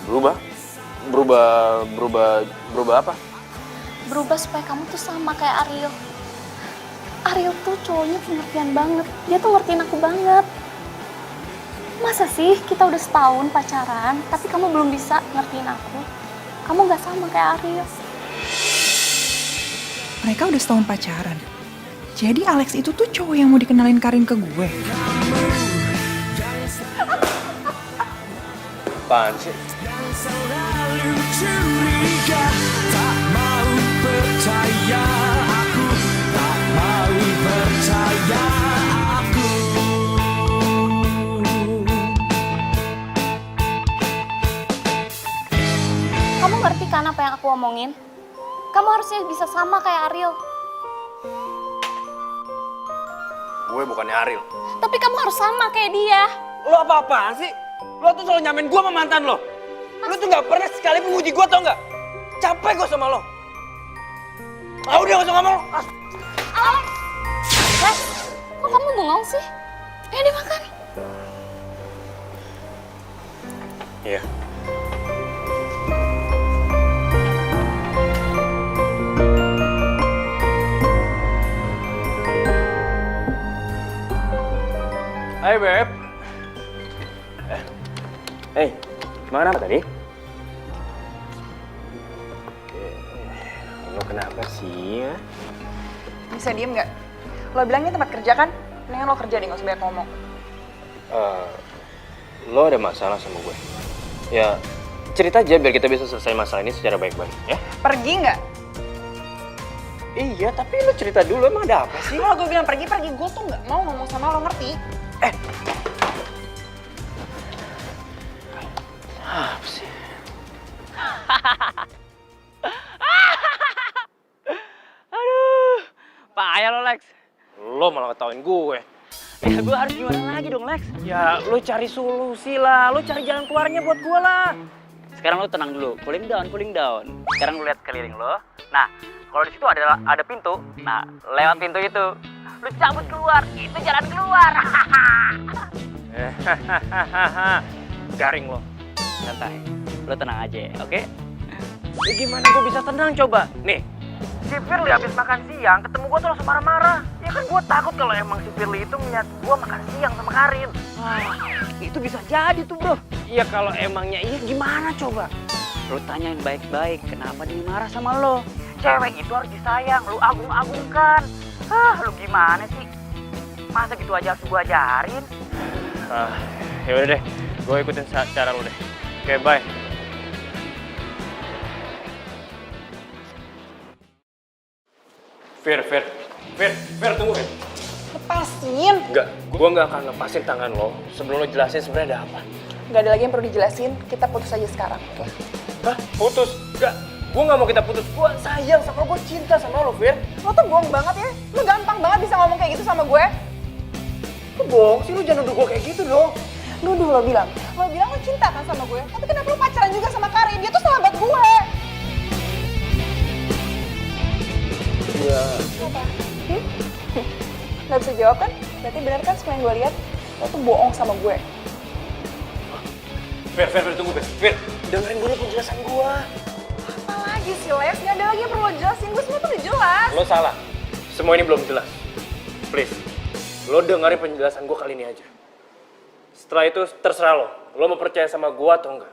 Berubah apa? Berubah supaya kamu tuh sama kayak Ariel. Ariel tuh cowoknya pengertian banget. Dia tuh ngertiin aku banget. Masa sih kita udah setahun pacaran, tapi kamu belum bisa ngertiin aku? Kamu gak sama kayak Ariel. Mereka udah setahun pacaran. Jadi Alex itu tuh cowok yang mau dikenalin Karin ke gue. Apaan sih? selalu curiga, tak mau percaya aku, tak mau percaya aku. Kamu ngerti kan apa yang aku omongin? Kamu harusnya bisa sama kayak Ariel. Gue bukannya Ariel. Tapi kamu harus sama kayak dia. Lo apa-apaan sih? Lo tuh selalu nyamain gue sama mantan lo. Lo tuh gak pernah sekali menguji gue, tau gak? Capek gue sama lo. Ah udah, gak usah ngomong. Alex! Lex, kok kamu bengong sih? Ayo dimakan. Iya. Hai Beb. Hey, makan apa tadi? Lo kenapa sih ya? Bisa diem nggak? Lo bilangnya tempat kerja kan? Mendingan lo kerja deh, nggak usah banyak ngomong. Lo ada masalah sama gue? Ya, cerita aja biar kita bisa selesai masalah ini secara baik-baik, ya? Pergi nggak? Iya, tapi lo cerita dulu, emang ada apa sih? Kalau gue bilang pergi, gue tuh nggak mau ngomong sama lo, ngerti? Apa sih? Aduh, payah lo Lex. Lo malah ketawain gue. Ya gue harus gimana lagi dong Lex? Ya, lo cari solusi lah, lo cari jalan keluarnya buat gue lah. Sekarang lo tenang dulu, cooling down, cooling down. Sekarang lo lihat keliling lo. Nah, kalau di situ ada pintu. Nah, lewat pintu itu, lo cabut keluar. Itu jalan keluar. Garing lo. Santai, lo tenang aja, oke? Ya gimana gue bisa tenang coba? Nih, si Firly habis makan siang, ketemu gue tuh langsung marah-marah. Ya kan gue takut kalau emang si Firly itu melihat gue makan siang sama Karin. Itu bisa jadi tuh bro. Iya kalau emangnya iya gimana coba? Lo tanyain baik-baik, kenapa dia marah sama lo? Cewek itu harus disayang, lo agung-agungkan. Lo gimana sih? Masa gitu aja harus gue ajarin? Ya udah deh, gue ikutin cara lo deh. Oke, bye. Fir, tunggu Fir. Lepasin. Enggak, gue nggak akan lepasin tangan lo sebelum lo jelasin sebenarnya ada apa. Nggak ada lagi yang perlu dijelasin, kita putus aja sekarang. Hah? Putus? Enggak, gue nggak mau kita putus. Gue sayang sama lo, gue cinta sama lo, Fir. Lo tuh bohong banget ya. Lo gampang banget bisa ngomong kayak gitu sama gue. Kok bohong sih, lo jangan nuduh gue kayak gitu dong. Nuduh lo bilang lo cinta kan sama gue. Tapi kenapa lo pacaran juga sama Karin? Dia tuh sahabat gue. Iya. Apa? Nggak bisa jawab kan? Berarti benar kan semua yang gue lihat? Lo tuh bohong sama gue. Fir, tunggu Fir. Dengerin dulu penjelasan gue. Apa lagi sih, Les? Nggak ada lagi yang perlu lo jelasin. Gue semua tuh udah jelas. Lo salah. Semua ini belum jelas. Please, lo dengerin penjelasan gue kali ini aja. Setelah itu terserah lo. Lo mau percaya sama gue atau enggak?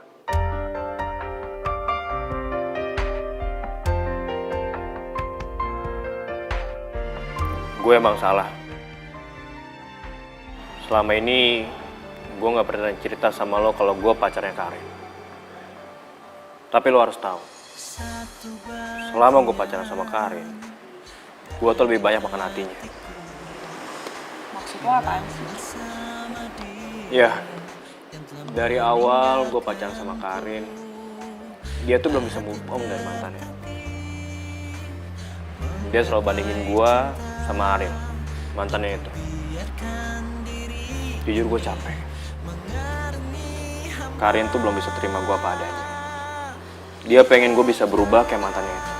Gue emang salah. Selama ini gue gak pernah cerita sama lo kalau gue pacarnya Karin. Tapi lo harus tahu, selama gue pacaran sama Karin, gue tuh lebih banyak makan hatinya. Maksud lo apaan sih? Ya, dari awal gue pacaran sama Karin, dia tuh belum bisa move on dari mantannya. Dia selalu bandingin gue sama Ariel, mantannya itu. Jujur gue capek. Karin tuh belum bisa terima gue apa adanya. Dia pengen gue bisa berubah kayak mantannya itu.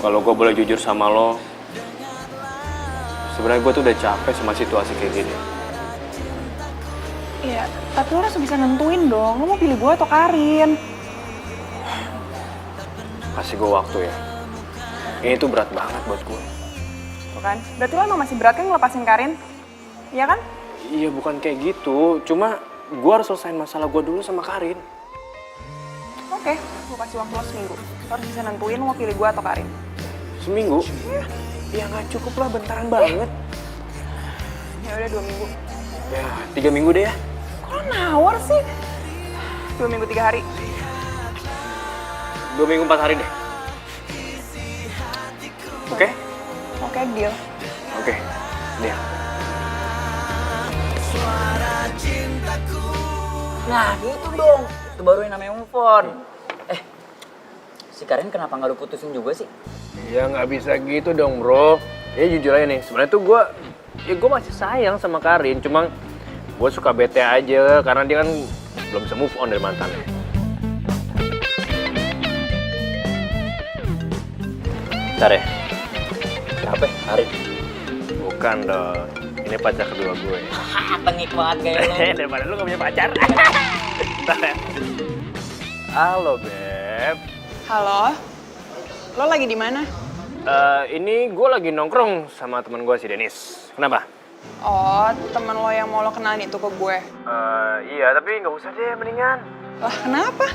Kalau gue boleh jujur sama lo, sebenarnya gue tuh udah capek sama situasi kayak gini. Iya, tapi lo harus bisa nentuin dong. Lo mau pilih gue atau Karin? Kasih gue waktu ya. Ini tuh berat banget buat gue. Tuh kan? Berarti lo emang masih berat kan ngelepasin Karin? Iya kan? Iya bukan kayak gitu, cuma gue harus selesain masalah gue dulu sama Karin. Oke, gue kasih waktu lo seminggu. Lo harus bisa nentuin lo mau pilih gue atau Karin. Seminggu? Ya nggak cukup lah, bentaran banget. Ya udah 2 minggu. Ya 3 minggu deh ya. Kok nawar sih? 2 minggu 3 hari. 2 minggu 4 hari deh. Oke? Oke, deal. Oke. Deal. Nah gitu dong, itu baru yang namanya move on. Si Karin kenapa nggak lu putusin juga sih? Ya nggak bisa gitu dong bro. Ya jujur aja nih, sebenarnya tuh gue masih sayang sama Karin. Cuma gue suka bete aja karena dia kan belum bisa move on dari mantannya. Bentar ya. Siapa? Karin? Bukan dong. Ini pacar kedua gue. Tengik banget kayak lu. Daripada lu gak punya pacar. Bentar ya. Halo Beb. Halo. Lo lagi di mana? Ini gue lagi nongkrong sama teman gue si Denis. Kenapa? Oh, temen lo yang mau lo kenalin itu ke gue. Iya, tapi nggak usah deh, mendingan. Lah, kenapa?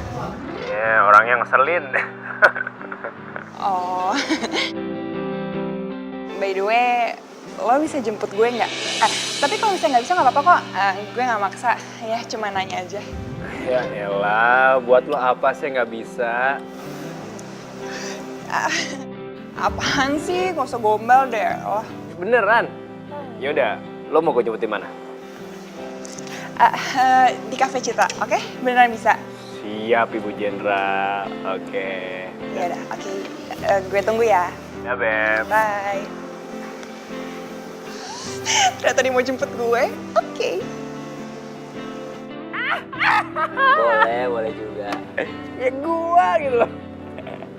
Iya, orangnya ngeselin. Oh. By the way, lo bisa jemput gue nggak? Tapi kalau misalnya nggak bisa nggak apa-apa kok. Gue nggak maksa. Ya, cuma nanya aja. Ya elah, buat lo apa sih nggak bisa? Apaan sih? Gak usah gombal deh. Oh. Beneran? Yaudah, lo mau gue jemput di mana? Di Cafe Citra, oke? Beneran bisa? Siap, Ibu Jenderal. Oke. Ya udah, oke. Gue tunggu ya. Ya, Beb. Bye. Ternyata dia mau jemput gue. Oke. Boleh juga. Ya gua gitu loh.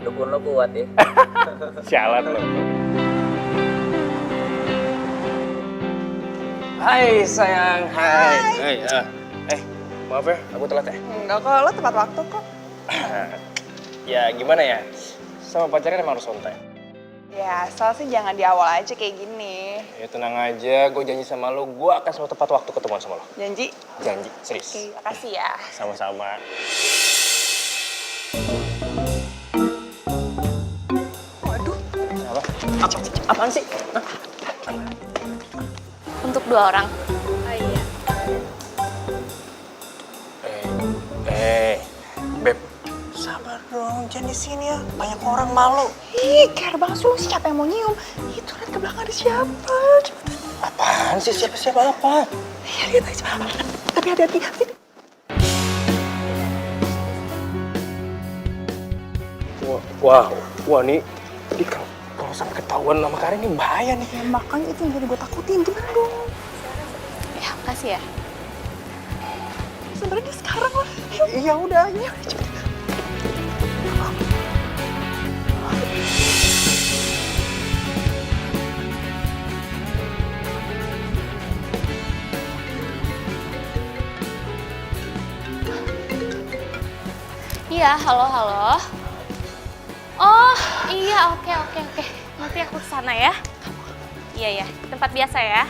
Dukun lo kuat ya. Sialan lo. Hai sayang, hai. Maaf ya, aku telat ya. Enggak kok, lo tepat waktu kok. Ya gimana ya, sama pacarnya emang harus on time. Ya, asal sih jangan di awal aja kayak gini. Ya tenang aja, gue janji sama lo, gue akan selalu tepat waktu ketemuan sama lo. Janji? Janji, serius. Oke, makasih ya. Sama-sama. Waduh. Apa? Apaan sih? Hah? Untuk 2 orang. Oh iya. Beb, sabar dong, jangan di sini ya. Banyak orang malu. Ih, care banget lu, siapa yang mau nyium? Itu lihat ke belakang ada siapa? Cepetan. Apaan sih? Siapa apa? Iya, lihat aja. Tapi hati-hati. Wah nih, kalau sampai ketahuan sama Karin ini bahaya nih. Ya makanya itu yang jadi gue takutin, gimana dong? Ya, makasih ya. Sebenarnya sekarang lah. Iya udah, ya. Cepet. Iya, halo. Oh, iya, oke. Nanti aku kesana ya. Iya, tempat biasa ya.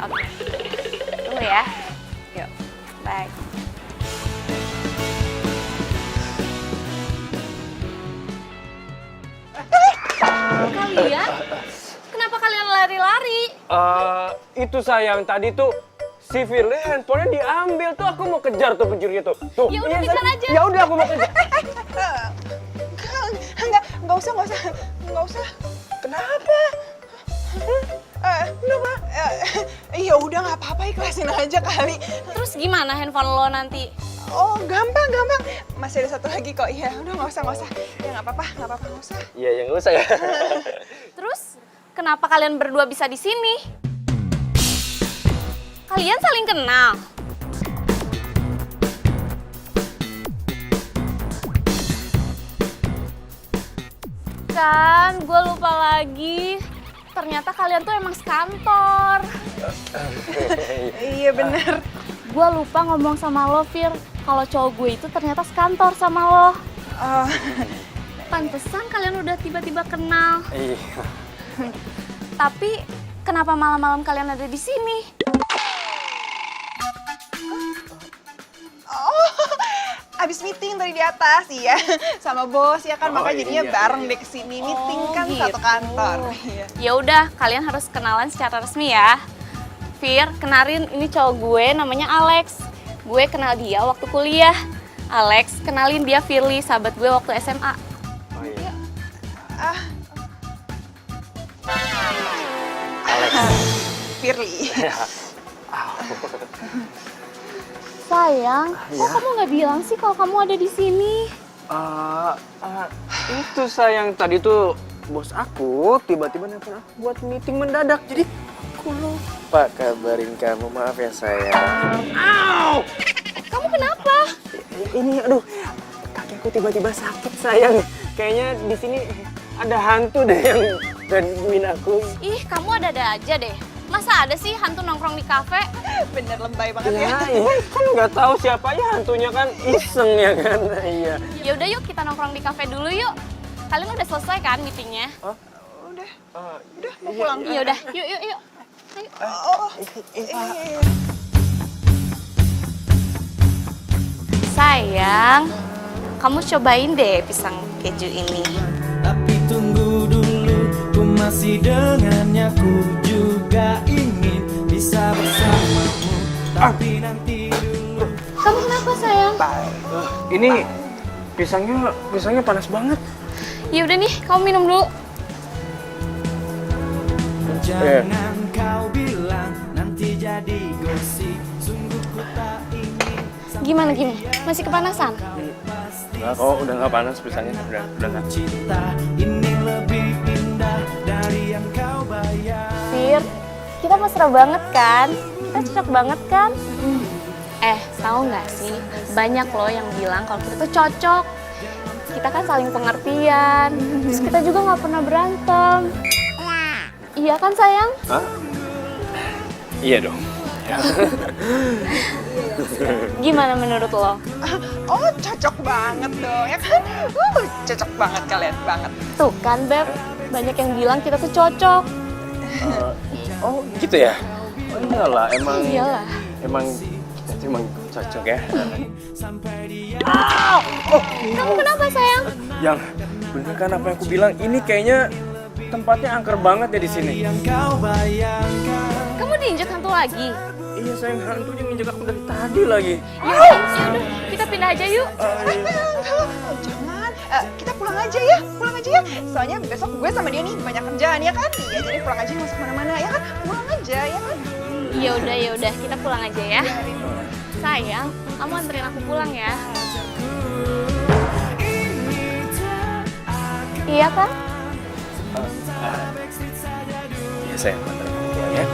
Oke. Tunggu ya. Yuk, bye. Kalian? Kenapa kalian lari-lari? Itu sayang, tadi tuh si Firly handphonenya diambil tuh, aku mau kejar tuh pencurinya tuh. Ya udah, kejar aja. Ya udah, aku mau kejar. Enggak usah. Kenapa? Kenapa? Ya udah nggak apa-apa, ikhlasin aja kali. Terus gimana handphone lo nanti? Oh, gampang. Masih ada satu lagi kok. Iya, udah nggak usah. Ya nggak apa-apa, nggak usah. Iya, yang nggak usah ya. Terus kenapa kalian berdua bisa di sini? Kalian saling kenal? Kan, gue lupa lagi. Ternyata kalian tuh emang sekantor. Iya bener. Gue lupa ngomong sama lo, Fir. Kalau cowok gue itu ternyata sekantor sama lo. Pantesan kalian udah tiba-tiba kenal. Iya. Tapi kenapa malam-malam kalian ada di sini? Abis meeting tadi di atas, iya. Sama bos, ya kan. Makanya jadinya bareng deh kesini. Meeting kan gitu. satu kantor. Iya. Ya udah, kalian harus kenalan secara resmi ya. Fir, kenalin ini cowok gue namanya Alex. gue kenal dia waktu kuliah. Alex kenalin dia Firly, sahabat gue waktu SMA. Oh iya. Firly. Sayang, kok kamu nggak bilang sih kalau kamu ada di sini? Itu sayang, tadi tuh bos aku tiba-tiba nelfon aku buat meeting mendadak. Jadi aku lupa kabarin kamu. Maaf ya sayang. Kamu kenapa? Ini aduh, kaki aku tiba-tiba sakit sayang. Kayaknya di sini ada hantu deh yang gangguin aku. Ih, kamu ada-ada aja deh. Masa ada sih hantu nongkrong di kafe? Bener lebay banget ya. Iya, kan nggak tahu siapa ya hantunya kan iseng ya kan. Iya. Ya udah yuk kita nongkrong di kafe dulu yuk. Kalian udah selesai kan meetingnya? Udah mau pulang. Ya udah, yuk. Ayo. Sayang, kamu cobain deh pisang keju ini. Tapi tunggu dulu, ku masih dengannya. Ku juga ingin bisa bersamamu. Tapi nanti dulu. Kamu kenapa sayang? Ini pisangnya panas banget. Ya udah nih, kamu minum dulu. Jangan kau bilang nanti jadi gosip. Sungguh ku tak ingin. Gimana? Masih kepanasan? Enggak kok, udah nggak panas pisangnya. Udah nggak. Cinta ini lebih indah dari yang kau bayar. Fir, kita mesra banget kan? Kita cocok banget kan? Tahu nggak sih? Banyak loh yang bilang kalau kita tuh cocok. Kita kan saling pengertian. Terus kita juga nggak pernah berantem. Iya kan sayang? Hah? Iya dong. Gimana menurut lo? Oh, cocok banget dong, ya kan? Cocok banget kalian banget. Tuh kan Beb, banyak yang bilang kita tuh cocok. Oh gitu ya? Oh iyalah, emang cocok ya. Kamu kenapa sayang? Yang bener kan apa yang aku bilang? Ini kayaknya tempatnya angker banget ya di sini. Yang kau bayangkan. Kamu diinjak hantu lagi? Iya sayang, hantunya nginjek aku dari tadi lagi. Yaudah, kita pindah aja yuk. Jangan, kita pulang aja ya. Soalnya besok gue sama dia nih banyak kerjaan ya kan? Iya, jadi pulang aja, nggak usah kemana-mana ya kan? Pulang aja ya kan? Ya udah, kita pulang aja ya. Sayang, kamu anterin aku pulang ya. Iya kan? Iya sayang, anterin aku pulang ya.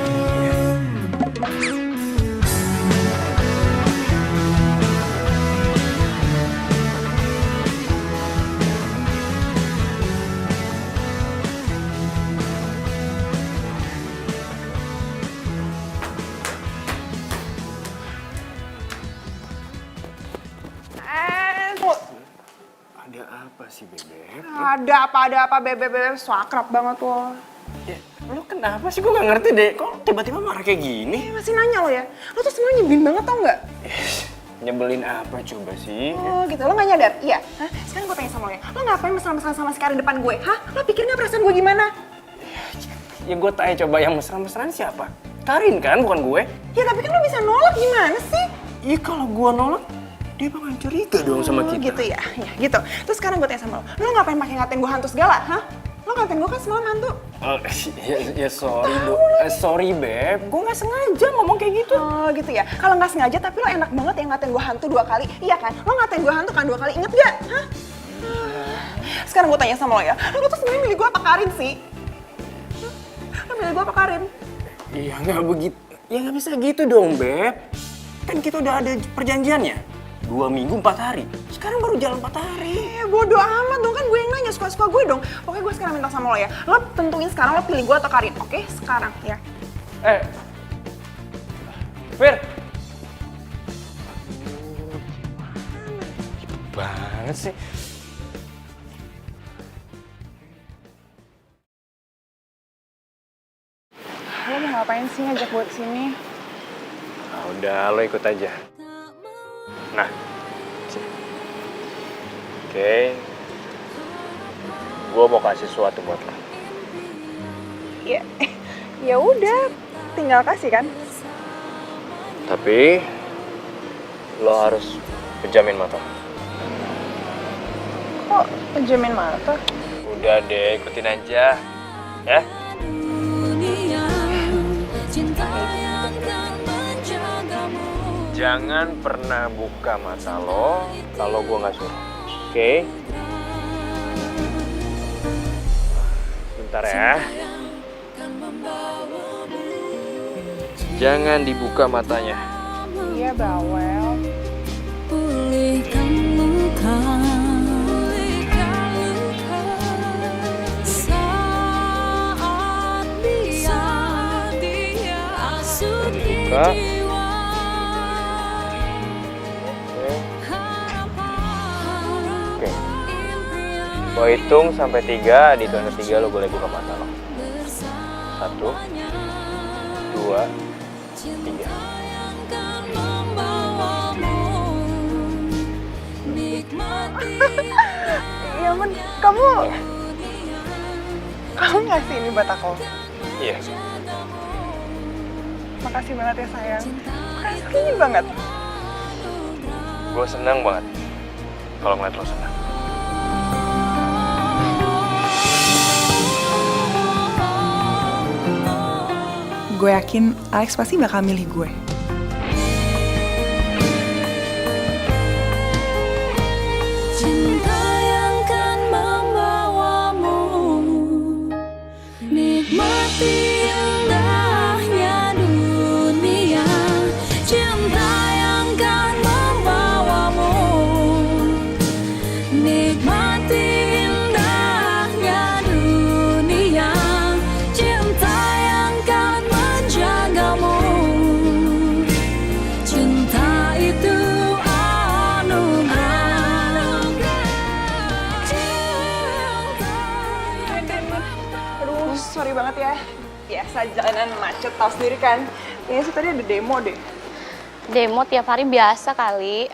Ada apa sih Bebek? Ada apa, Beb, so akrab banget lo. Ya, lu kenapa sih? Gue gak ngerti deh. Kok tiba-tiba marah kayak gini? Masih nanya lo ya? Lo tuh sebenarnya nyebelin banget tau nggak? Nyebelin apa coba sih? Oh gitu, lo nggak nyadar? Iya? Hah? Sekarang gue tanya sama lo ya, lo ngapain mesra-mesra sama si Karin depan gue? Hah? Lo pikir nggak perasaan gue gimana? Ya gue tanya coba yang mesra-mesraan siapa? Karin kan, bukan gue? Ya tapi kan lo bisa nolak, gimana sih? Iya kalau gue nolak, dia bakal curiga dong sama kita. Gitu ya? Ya gitu. Terus sekarang gue tanya sama lo ngapain pakai ngatain gue hantu segala? Hah? Lo ngatain gue kan semalam hantu? Oh, ya sorry dong. Sorry Beb, gue gak sengaja ngomong kayak gitu. Oh gitu ya? Kalau nggak sengaja tapi lo enak banget ya ngatain gue hantu 2 kali. Iya kan? Lo ngatain gue hantu kan 2 kali, inget gak? Hah? Sekarang gue tanya sama lo ya, lo tuh sebenarnya milih gue apa Karin sih? Lo milih gue apa Karin? Iya gak begitu. Ya gak bisa gitu dong Beb. Kan kita udah ada perjanjiannya. 2 minggu 4 hari. Sekarang baru jalan 4 hari. Bodo amat dong, kan gue yang nanya, suka-suka gue dong. Pokoknya gue sekarang minta sama lo ya, lo tentuin sekarang lo pilih gue atau Karin, oke? Sekarang ya. Fir. Banget sih. Lo mau ngapain sih ngajak gue kesini? Nah, udah lo ikut aja. Nah. Oke. Gue mau kasih sesuatu buat lo. Ya udah, tinggal kasih kan. Tapi lo harus pejamin mata. Kok penjamin mata? Udah deh, ikutin aja. Ya? dunia, cinta yang akan menjagamu. Jangan pernah buka mata lo kalau gue nggak suruh. Oke? Bentar ya. Jangan dibuka matanya. Iya, bawel. Pulihkan luka, saat dia asuh Buka. jiwa. Oke. Gue hitung sampai 3, di tanda 3 lo boleh buka mata lo. 1, 2, 3. Ya ampun, kamu ngasih ini buat aku. Iya. Makasih banget ya sayang. Makasih banget. Gue senang banget kalau ngeliat lo senang. Gue yakin Alex pasti bakal milih gue. Cinta yang kan membawamu, nikmati indahnya dunia. Cinta yang kan membawamu, nikmati indahnya dunia. Cinta yang kan menjagamu, cinta itu Aduh, sorry banget ya. Biasa jalanan macet, tau sendiri kan. Kayaknya sih tadi ada demo deh. Demo tiap hari biasa kali.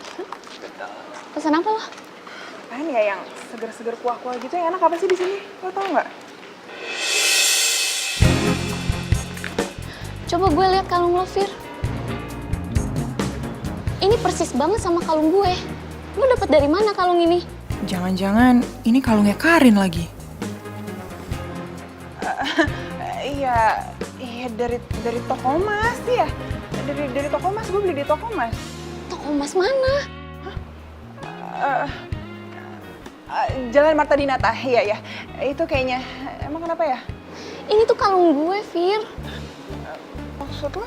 Pesan apa lo? Apaan ya yang seger-seger kuah-kuah gitu yang enak apa sih di sini? Lo tau nggak? Coba gue lihat kalung lo, Fir. Ini persis banget sama kalung gue. Lo dapet dari mana kalung ini? Jangan-jangan ini kalungnya Karin lagi. Iya dari toko emas sih ya. Dari toko emas, gue beli di toko emas. Toko emas mana? Jalan Marta Dinata, iya ya. Itu kayaknya. Emang kenapa ya? Ini tuh kalung gue, Fir. Maksud lo?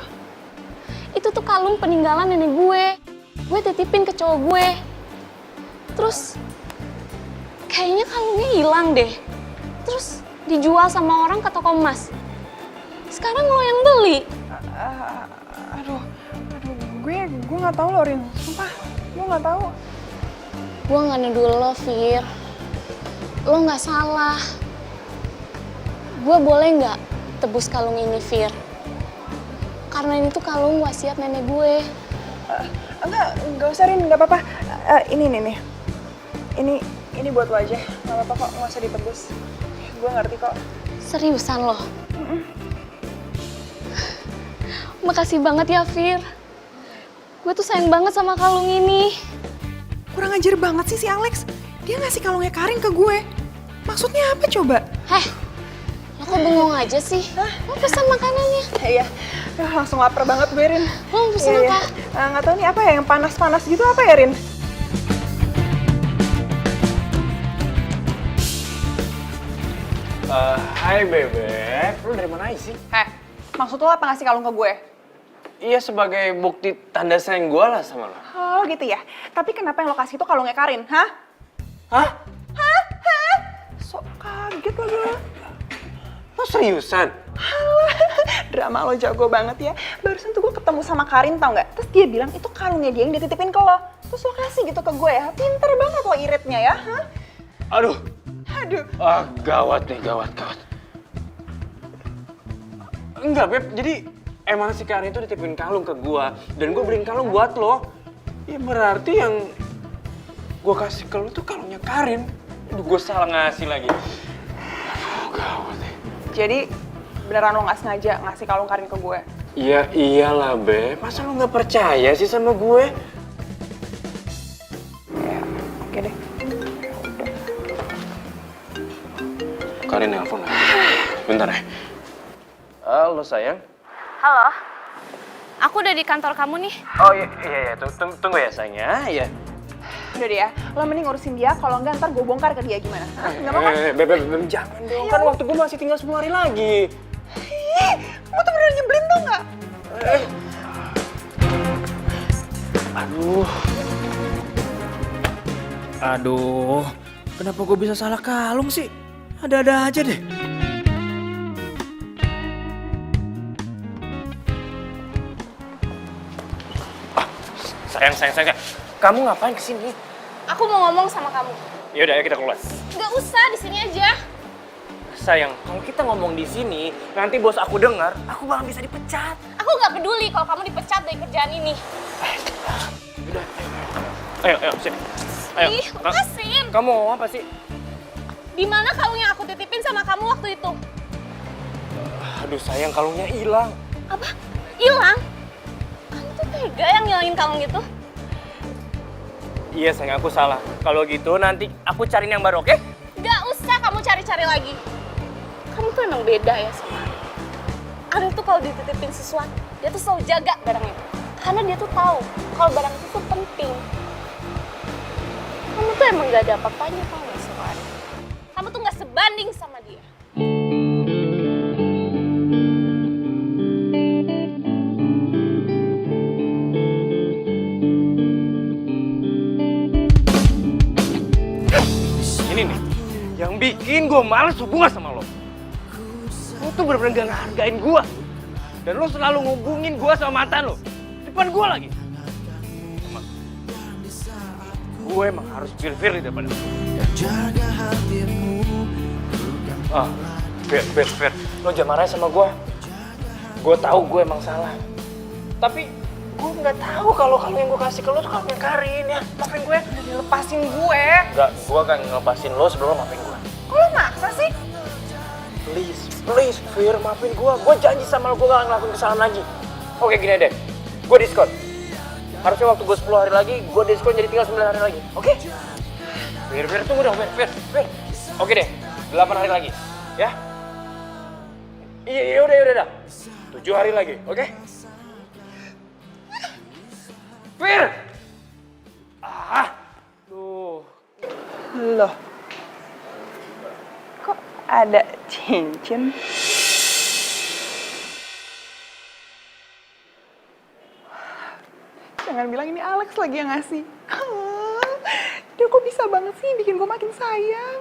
Itu tuh kalung peninggalan nenek gue. Gue titipin ke cowok gue. Terus kayaknya kalungnya hilang deh. Terus dijual sama orang ke toko emas. Sekarang lo yang beli. Aduh, gue nggak tahu loh, Rin. Sumpah, gue nggak tahu. Gue nggak nuduh lo, Fir. Lo nggak salah. Gue boleh nggak tebus kalung ini, Fir? Karena ini tuh kalung wasiat nenek gue. Enggak usah, Rin, nggak apa-apa. Ini nih. Ini buat lo aja. Nggak apa-apa kok, nggak usah ditebus. Gue ngerti kok. Seriusan lo? Makasih banget ya, Fir. Gue tuh sayang banget sama kalung ini. Kurang ajar banget sih si Alex. Dia ngasih kalungnya Karin ke gue. Maksudnya apa coba? Heh, lo kok bengong aja sih? Lo pesan makanannya. Iya, langsung lapar banget gue, Rin. Lo mau pesen apa? Nggak tahu nih apa ya, yang panas-panas gitu apa ya, Rin? Hai Bebek, lu dari mana aja sih? Maksud lo apa ngasih kalung ke gue? Iya, sebagai bukti tanda sayang gue lah sama lo. Oh gitu ya. Tapi kenapa yang lo kasih itu kalungnya Karin, hah? Hah? Sok kaget lagi lo. Lo seriusan? Drama lo jago banget ya. Barusan tuh gue ketemu sama Karin, tau nggak? Terus dia bilang itu kalungnya dia yang dititipin ke lo. Terus lo kasih gitu ke gue ya. Pinter banget lo iritnya ya, hah? Aduh. Gawat nih, gawat. Enggak, Beb. Jadi emang si Karin itu dititipin kalung ke gua dan gua beliin kalung buat lo. Ya berarti yang gua kasih ke lo tuh kalungnya Karin. Aduh, gua salah ngasih lagi. Aduh, gawat nih. Jadi beneran lo nggak sengaja ngasih kalung Karin ke gue? Iya iyalah, Beb. Masa lo nggak percaya sih sama gue? Karin nelpon. Bentar ya. Halo sayang. Halo. Aku udah di kantor kamu nih. Oh iya, tunggu ya sayang ya. Iya. Udah deh ya, lo mending ngurusin dia, kalau enggak ntar gue bongkar ke dia gimana? Hah, nggak mau kan? Beb, jangan dong. Kan waktu gue masih tinggal 10 hari lagi. Ih, kamu tuh bener nyebelin tau nggak? Aduh, kenapa gue bisa salah kalung sih? Ada-ada aja deh. Sayang. Kamu ngapain kesini? Aku mau ngomong sama kamu. Yaudah, ayo kita keluar. Nggak usah, di sini aja. Sayang, kalau kita ngomong di sini, nanti bos aku dengar, aku bakal bisa dipecat. Aku nggak peduli kalau kamu dipecat dari kerjaan ini. Udah, ayo, sini. Ayo. Ih, lepasin. Kamu mau apa sih? Di mana kalung yang aku titipin sama kamu waktu itu? Aduh sayang, kalungnya hilang. Apa? Hilang? Kamu tuh tega yang ngilangin kalung itu? Iya sayang, aku salah. Kalau gitu nanti aku cariin yang baru, oke? Nggak usah kamu cari-cari lagi. Kamu tuh emang beda ya sama Ariel. Ariel tuh kalau dititipin sesuatu, dia tuh selalu jaga barang itu. Karena dia tuh tahu kalau barang itu tuh penting. Kamu tuh emang gak ada apa-apanya tau gak sama Ariel. Kamu tuh gak sebanding sama dia. Ini nih, yang bikin gue males hubungan sama lo. Lo tuh bener-bener gak ngehargain gue. Dan lo selalu ngubungin gue sama mantan lo. Depan gue lagi. Gue emang harus Firly daripada lo. Jaga hatimu. Fir, lo jangan marah sama gue. Gue tahu gue emang salah. Tapi gue nggak tahu kalau yang gue kasih ke lo tuh kalungnya Karin ya. Maafin gue. Lepasin gue. Enggak, gue akan ngelepasin lo sebelum lo maafin gue. Kok lo maksa sih? Please, Fir, maafin gue. Gue janji sama lo, gue gak ngelakuin kesalahan lagi. Oke, gini deh. Gue diskon. Harusnya waktu gue 10 hari lagi, gue diskon jadi tinggal 9 hari lagi. Oke? Fir, tunggu dong, Fir. Oke deh, 8 hari lagi. Ya? Iya, udah. 7 hari lagi, oke? Fir! Duh. Loh, kok ada cincin? Jangan bilang ini Alex lagi yang ngasih. Dia kok bisa banget sih bikin gue makin sayang.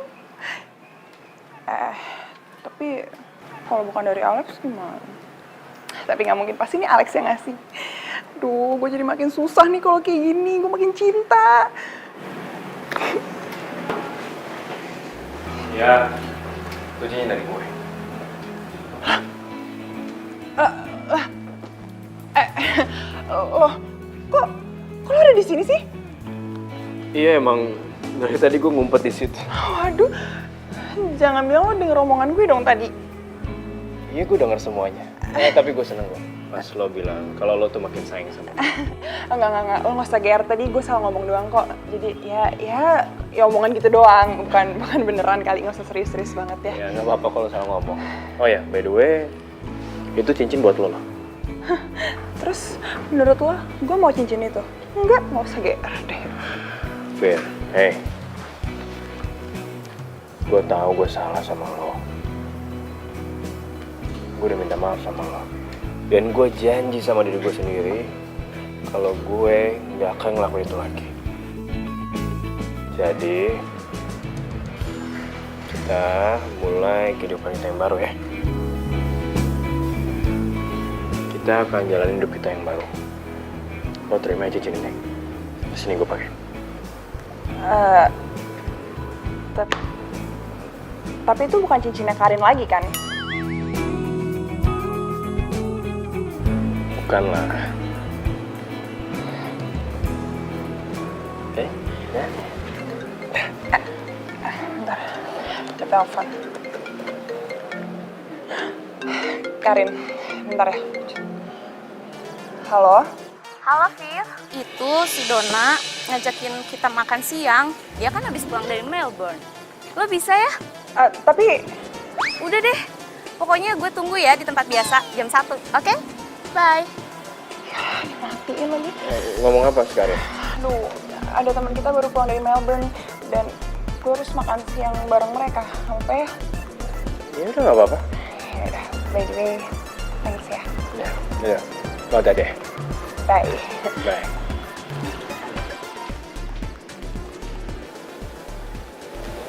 Tapi kalau bukan dari Alex gimana? Tapi nggak mungkin, pasti ini Alex yang ngasih. Duh, gue jadi makin susah nih kalau kayak gini. Gue makin cinta. Ya, itu cincin dari gue. Kok lo ada di sini sih? Iya, emang dari tadi gue ngumpet di situ. Waduh, jangan bilang lo denger omongan gue dong tadi. Iya, gue denger semuanya. Tapi gue seneng kok pas lo bilang kalau lo tuh makin sayang sama gue. Enggak, lo nggak usah GR, tadi gue salah ngomong doang kok. Jadi ya omongan gitu doang, bukan beneran kali, nggak usah serius-serius banget ya. Ya nggak apa-apa kalau salah ngomong. Oh ya, by the way, itu cincin buat lo loh. Terus menurut lo, gue mau cincin itu? Enggak usah GR deh. Fir, hey, gue tahu gue salah sama lo. Gue udah minta maaf sama lo. Dan gue janji sama diri gue sendiri kalau gue nggak akan ngelakuin itu lagi. Jadi kita mulai kehidupan kita yang baru ya. Kita akan jalanin hidup kita yang baru. Lo terima aja cincin ini. Sini gue pakai. Tapi itu bukan cincinnya Karin lagi kan? Bukan lah. Ya? Bentar, kita telepon. Karin, bentar ya. Halo? Halo, Fir. Itu si Donna ngajakin kita makan siang. Dia kan habis pulang dari Melbourne. Lo bisa ya? Tapi Udah deh, pokoknya gue tunggu ya di tempat biasa jam 1, oke? Bye. Matiin lagi. Ngomong apa sekarang? Aduh, ada teman kita baru pulang dari Melbourne dan gue harus makan siang bareng mereka. Nggak apa ya? Ya udah nggak apa-apa. Ya udah, by the way, thanks ya. Ya, mau deh. Bye. Bye.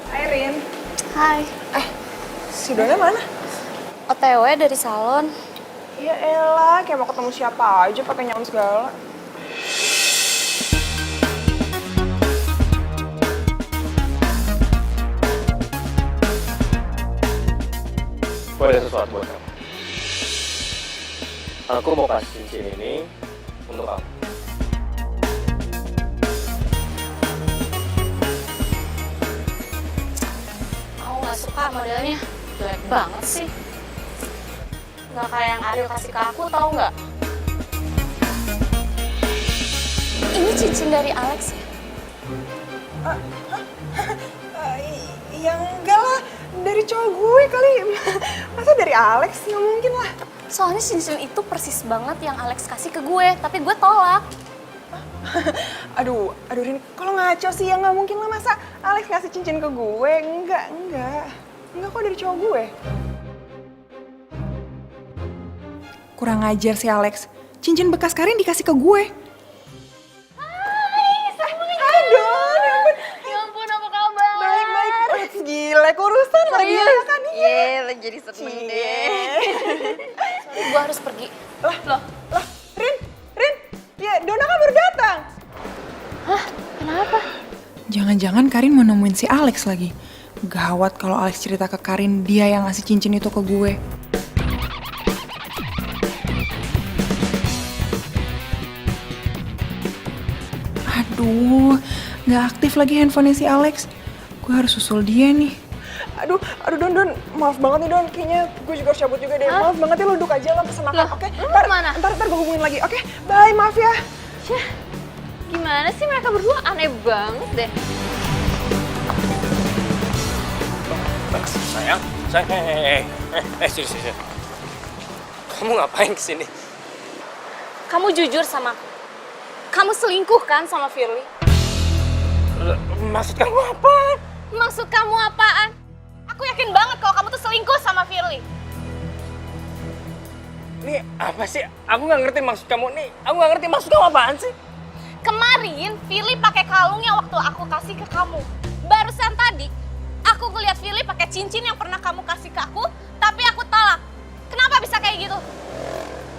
Hai Rin. Hai. Si Dona mana? OTW dari salon. Ya elah, kayak mau ketemu siapa aja pakai nyaman segala. Gue ada sesuatu buat kamu. Aku mau kasih cincin ini untuk kamu. Aku nggak suka modelnya, jelek banget sih. Nggak kayak yang Ariel kasih ke aku, tau nggak? Ini cincin dari Alex ya? Ya enggak lah, dari cowok gue kali. Masa dari Alex? Nggak mungkin lah. Soalnya cincin itu persis banget yang Alex kasih ke gue, tapi gue tolak. Aduh Rin, kalau ngaco sih ya nggak mungkin lah, masa Alex ngasih cincin ke gue? Enggak kok dari cowok gue. Kurang ajar sih Alex, cincin bekas Karin dikasih ke gue. Hai Don, ya ampun. Ya ampun, apa kabar? Baik, gila urusan lagi ya kan? Iya, jadi seneng deh. Sorry, gue harus pergi. Lah, Rin, ya Dona kan baru datang. Hah? Kenapa? Jangan-jangan Karin mau nemuin si Alex lagi. Gawat kalau Alex cerita ke Karin dia yang ngasih cincin itu ke gue. Aduh, nggak aktif lagi handphonenya si Alex. Gue harus susul dia nih. Aduh Don, maaf banget nih Don. Kayaknya gue juga harus cabut juga deh. Maaf banget ya, lo duduk aja, lo pesen makan, oke? Ntar gue hubungin lagi, oke? Bye, maaf ya. Syah, gimana sih mereka berdua? Aneh banget deh. Sayang. Serius. Kamu ngapain kesini? Kamu jujur sama aku. Kamu selingkuh kan sama Firly? Maksud kamu apa? Maksud kamu apaan? Aku yakin banget kalau kamu tuh selingkuh sama Firly. Nih apa sih? Aku nggak ngerti maksud kamu nih. Aku nggak ngerti maksud kamu apaan sih? Kemarin Firly pakai kalungnya waktu aku kasih ke kamu. Barusan tadi aku ngeliat Firly pakai cincin yang pernah kamu kasih ke aku, tapi aku tolak. Kenapa bisa kayak gitu?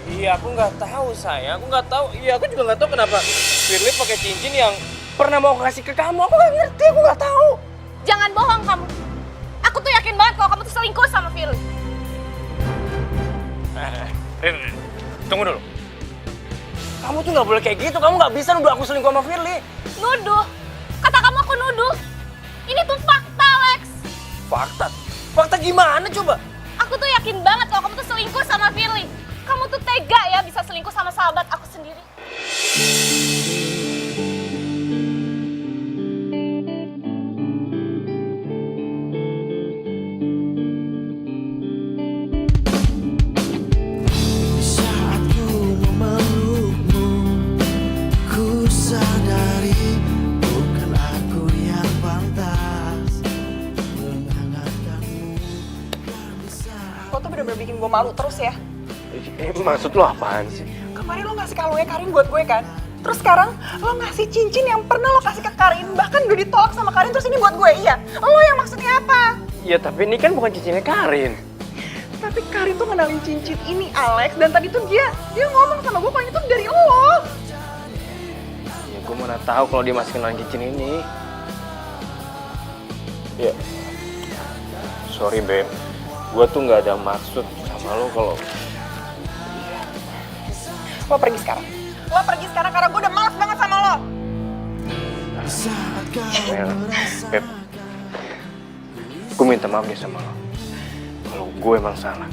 Iya, aku nggak tahu sayang. Aku nggak tahu. Iya, aku juga nggak tahu kenapa Firly pakai cincin yang pernah mau kasih ke kamu. Aku nggak ngerti. Aku nggak tahu. Jangan bohong kamu. Aku tuh yakin banget kalau kamu tuh selingkuh sama Firly. Rin, tunggu dulu. Kamu tuh nggak boleh kayak gitu. Kamu nggak bisa nuduh aku selingkuh sama Firly. Nuduh? Kata kamu aku nuduh? Ini tuh fakta, Lex. Fakta? Fakta gimana coba? Aku tuh yakin banget kalau kamu tuh selingkuh sama Firly. Kamu tuh tega ya bisa selingkuh sama sahabat aku sendiri. Saat ku memelukmu, ku sadari bukan aku yang pantas menghangatkanmu. Lo tuh bener-bener bikin gue malu terus ya. Maksud lo apaan sih? Kemarin lo ngasih kalungnya Karin buat gue kan? Terus sekarang lo ngasih cincin yang pernah lo kasih ke Karin, bahkan udah ditolak sama Karin, terus ini buat gue, iya? Lo yang maksudnya apa? Ya tapi ini kan bukan cincinnya Karin. Tapi Karin tuh ngenalin cincin ini, Alex, dan tadi tuh dia ngomong sama gue kalau itu dari lo. Ya gue mana tahu kalau dia masih kenal cincin ini. Ya, sorry Beb. Gue tuh nggak ada maksud sama lo kalau... Lo pergi sekarang. Lo pergi sekarang karena gue udah malas banget sama lo. Mel, Beb, gue minta maaf deh sama lo. Kalau gue emang salah.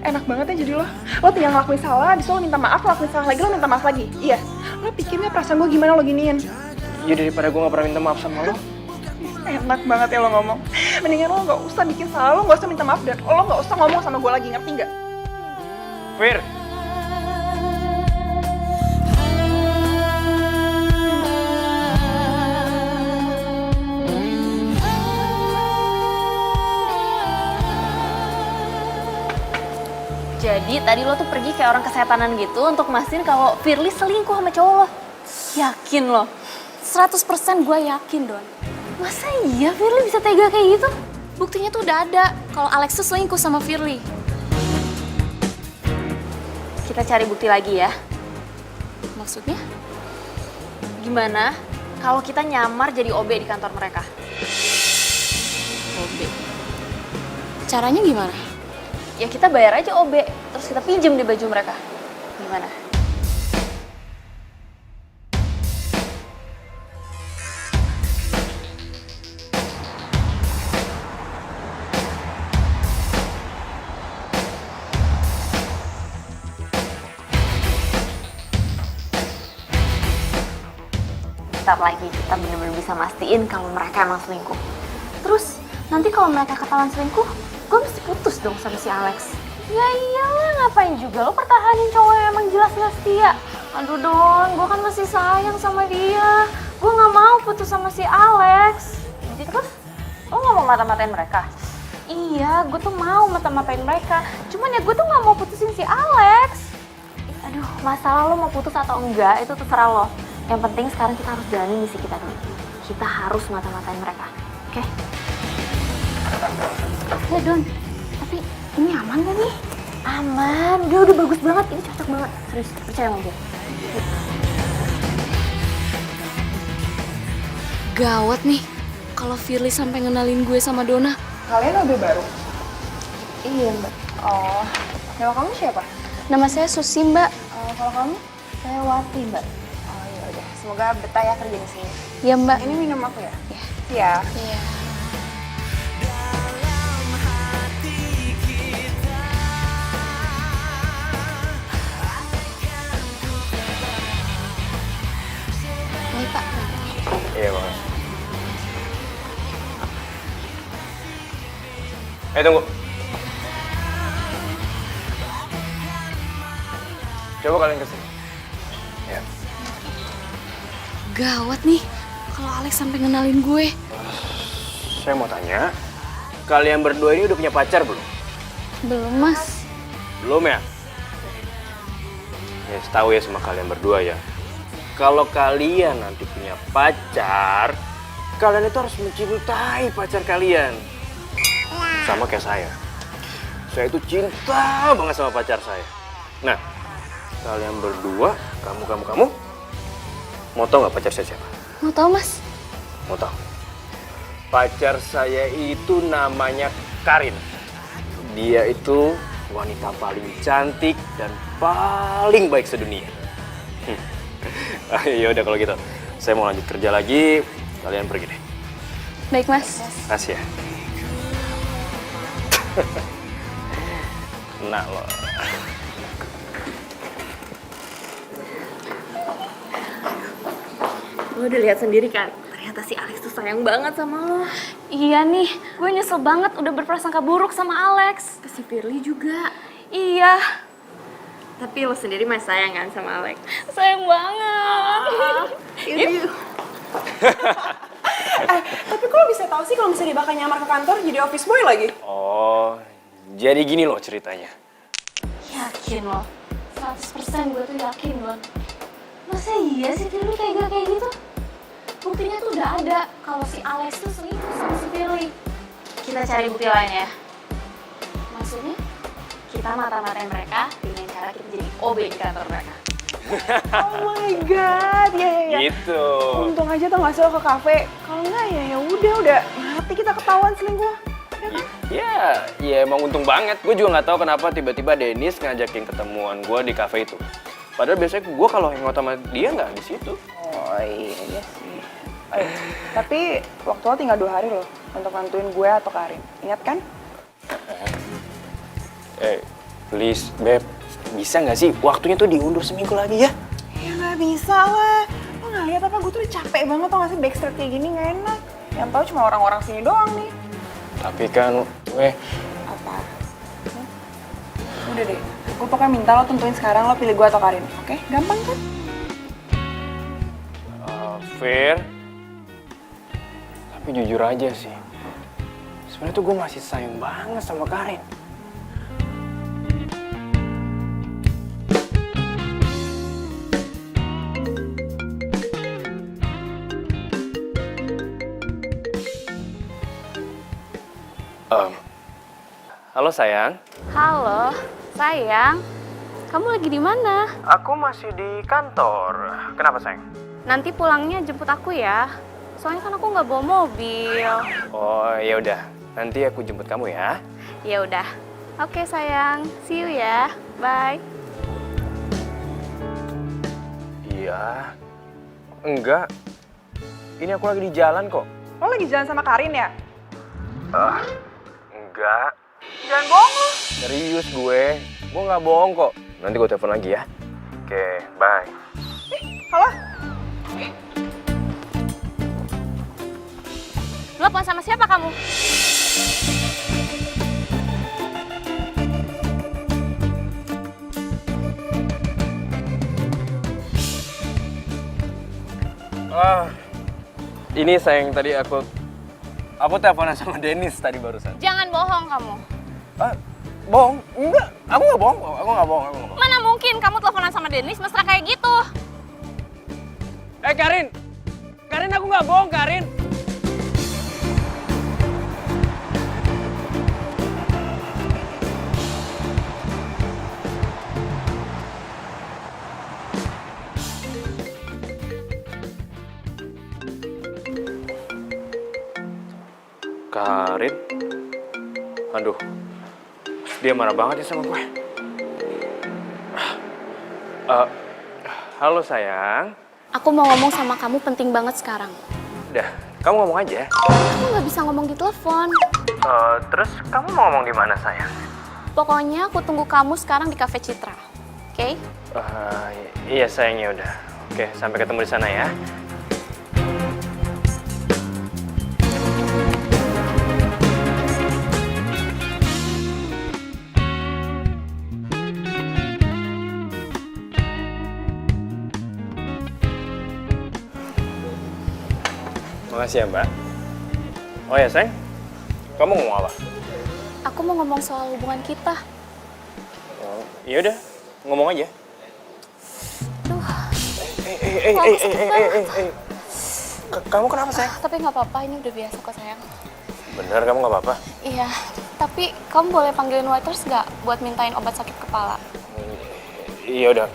Enak banget ya jadi lo. Lo tinggal ngelakuin salah, abis lo minta maaf, ngelakuin salah lagi, lo minta maaf lagi. Iya. Lo pikirnya perasaan gue gimana lo giniin? Ya daripada gue nggak pernah minta maaf sama lo. Enak banget ya lo ngomong. Mendingan lo nggak usah bikin salah, lo nggak usah minta maaf, dan lo nggak usah ngomong sama gue lagi, ngerti nggak? Fir, Jadi tadi lo tuh pergi kayak orang kesetanan gitu untuk mastiin kalau Firly selingkuh sama cowok lo. Yakin lo? 100% gue yakin, Don. Masa iya Firly bisa tega kayak gitu? Buktinya tuh udah ada kalau Alex tuh selingkuh sama Firly. Kita cari bukti lagi ya. Maksudnya? Gimana kalau kita nyamar jadi OB di kantor mereka? OB? Caranya gimana? Ya kita bayar aja OB, terus kita pinjem di baju mereka. Gimana? Bentar lagi kita bener-bener bisa mastiin kalau mereka emang selingkuh. Terus nanti kalau mereka ketahuan selingkuh, gue mesti putus dong sama si Alex. Ya iyalah, ngapain juga lo pertahanin cowok yang emang jelas-jelas setia. Aduh Don, gue kan masih sayang sama dia. Gue gak mau putus sama si Alex. Jadi terus, lo gak mau mata-matain mereka? Iya, gue tuh mau mata-matain mereka. Cuman ya gue tuh gak mau putusin si Alex. Aduh, masalah lo mau putus atau enggak, itu terserah lo. Yang penting sekarang kita harus jalani misi kita dulu. Kita harus mata-matain mereka, oke? Ya Don, tapi ini aman gak nih? Aman, dia udah bagus banget, ini cocok banget. Serius, percaya sama gue. Gawat nih, kalau Firly sampai ngenalin gue sama Donna. Kalian OB baru? Iya Mbak. Oh, nama kamu siapa? Nama saya Susi Mbak. Kalau kamu? Saya Wati Mbak. Oh iya udah, semoga betah ya kerja di sini. Iya Mbak. Ini minum aku ya? Iya. Iya. Ini Pak. iya Bang. Tunggu. Coba kalian kesini. Ya. Gawat nih, kalau Alex sampai ngenalin gue. Saya mau tanya, kalian berdua ini udah punya pacar belum? Belum Mas. Belum ya? Ya, tahu ya sama kalian berdua ya. Kalau kalian nanti punya pacar, kalian itu harus mencintai pacar kalian. Sama kayak saya. Saya itu cinta banget sama pacar saya. Nah, kalian berdua, kamu, mau tau nggak pacar saya siapa? Mau tahu Mas? Mau tahu? Pacar saya itu namanya Karin. Dia itu wanita paling cantik dan paling baik sedunia. Ya udah kalau gitu, saya mau lanjut kerja lagi. Kalian pergi deh. Baik Mas. Kasih ya. Nah lo. Lo udah lihat sendiri kan? Ternyata si Alex tuh sayang banget sama lo. Iya nih, gue nyesel banget udah berprasangka buruk sama Alex. Ke si Firly juga. Iya. Tapi lo sendiri masih sayang kan sama Alex? Sayang banget. Tapi kok lo bisa tahu sih kalau misalnya dia bakal nyamar ke kantor jadi office boy lagi? Oh, jadi gini loh ceritanya. Yakin lo? 100% gue tuh yakin Don. Masa iya si Firly kayak gitu? Buktinya tuh udah ada kalau si Alex tuh selingkuh sama si Firly. Kita cari bukti lainnya. Maksudnya? Kita mata-matain mereka dengan cara kita jadi OB di kantor mereka. Oh my god, ya. Gitu. Untung aja tuh nggak sih lo ke kafe. Kalau nggak ya udah mati kita ketahuan selingkuh. Ya emang untung banget. Gue juga nggak tahu kenapa tiba-tiba Dennis ngajakin ketemuan gue di kafe itu. Padahal biasanya gue kalau hangout sama dia nggak di situ. Oh iya sih. Tapi waktu lo tinggal 2 hari loh untuk nentuin gue atau Karin. Ingat kan? Please, Beb. Bisa nggak sih waktunya tuh diundur seminggu lagi ya? Ya nggak bisa lah. Lo nggak lihat apa? Gue tuh udah capek banget tau nggak sih backstreet kayak gini nggak enak. Yang tahu cuma orang-orang sini doang nih. Tapi kan gue Apa? Udah deh, gue pokoknya minta lo tentuin sekarang lo pilih gue atau Karin, oke? Gampang kan? Fir. Tapi jujur aja sih. Sebenarnya tuh gue masih sayang banget sama Karin. Halo sayang. Halo, sayang. Kamu lagi di mana? Aku masih di kantor. Kenapa sayang? Nanti pulangnya jemput aku ya. Soalnya kan aku nggak bawa mobil. Oh ya udah. Nanti aku jemput kamu ya. Ya udah. Oke sayang, see you ya. Bye. Iya. Enggak. Ini aku lagi di jalan kok. Lo lagi jalan sama Karin ya? Enggak. Jangan bohong lo. Serius gue nggak bohong kok. Nanti gue telepon lagi ya. Oke, bye. Halo? Telepon sama siapa kamu? Ini sayang tadi aku teleponan sama Dennis tadi barusan. Jangan bohong kamu. Bohong? Enggak, aku nggak bohong. Aku nggak bohong. Mana mungkin kamu teleponan sama Dennis mesra kayak gitu? Karin, aku nggak bohong, Karin. Karin? Aduh, dia marah banget ya sama gue. Halo sayang. Aku mau ngomong sama kamu penting banget sekarang. Udah, kamu ngomong aja. Aku nggak bisa ngomong di telepon. Terus kamu mau ngomong di mana sayang? Pokoknya aku tunggu kamu sekarang di Cafe Citra. Oke? Iya sayangnya udah. Oke, sampai ketemu di sana ya. Makasih ya Mbak. Oh ya sayang, kamu ngomong apa? Aku mau ngomong soal hubungan kita. Iya udah, ngomong aja. Duh, Kamu kenapa sayang? tapi nggak apa-apa, ini udah biasa kok sayang. Bener kamu nggak apa-apa? Iya, tapi kamu boleh panggilin waiters nggak buat mintain obat sakit kepala? Iya udah,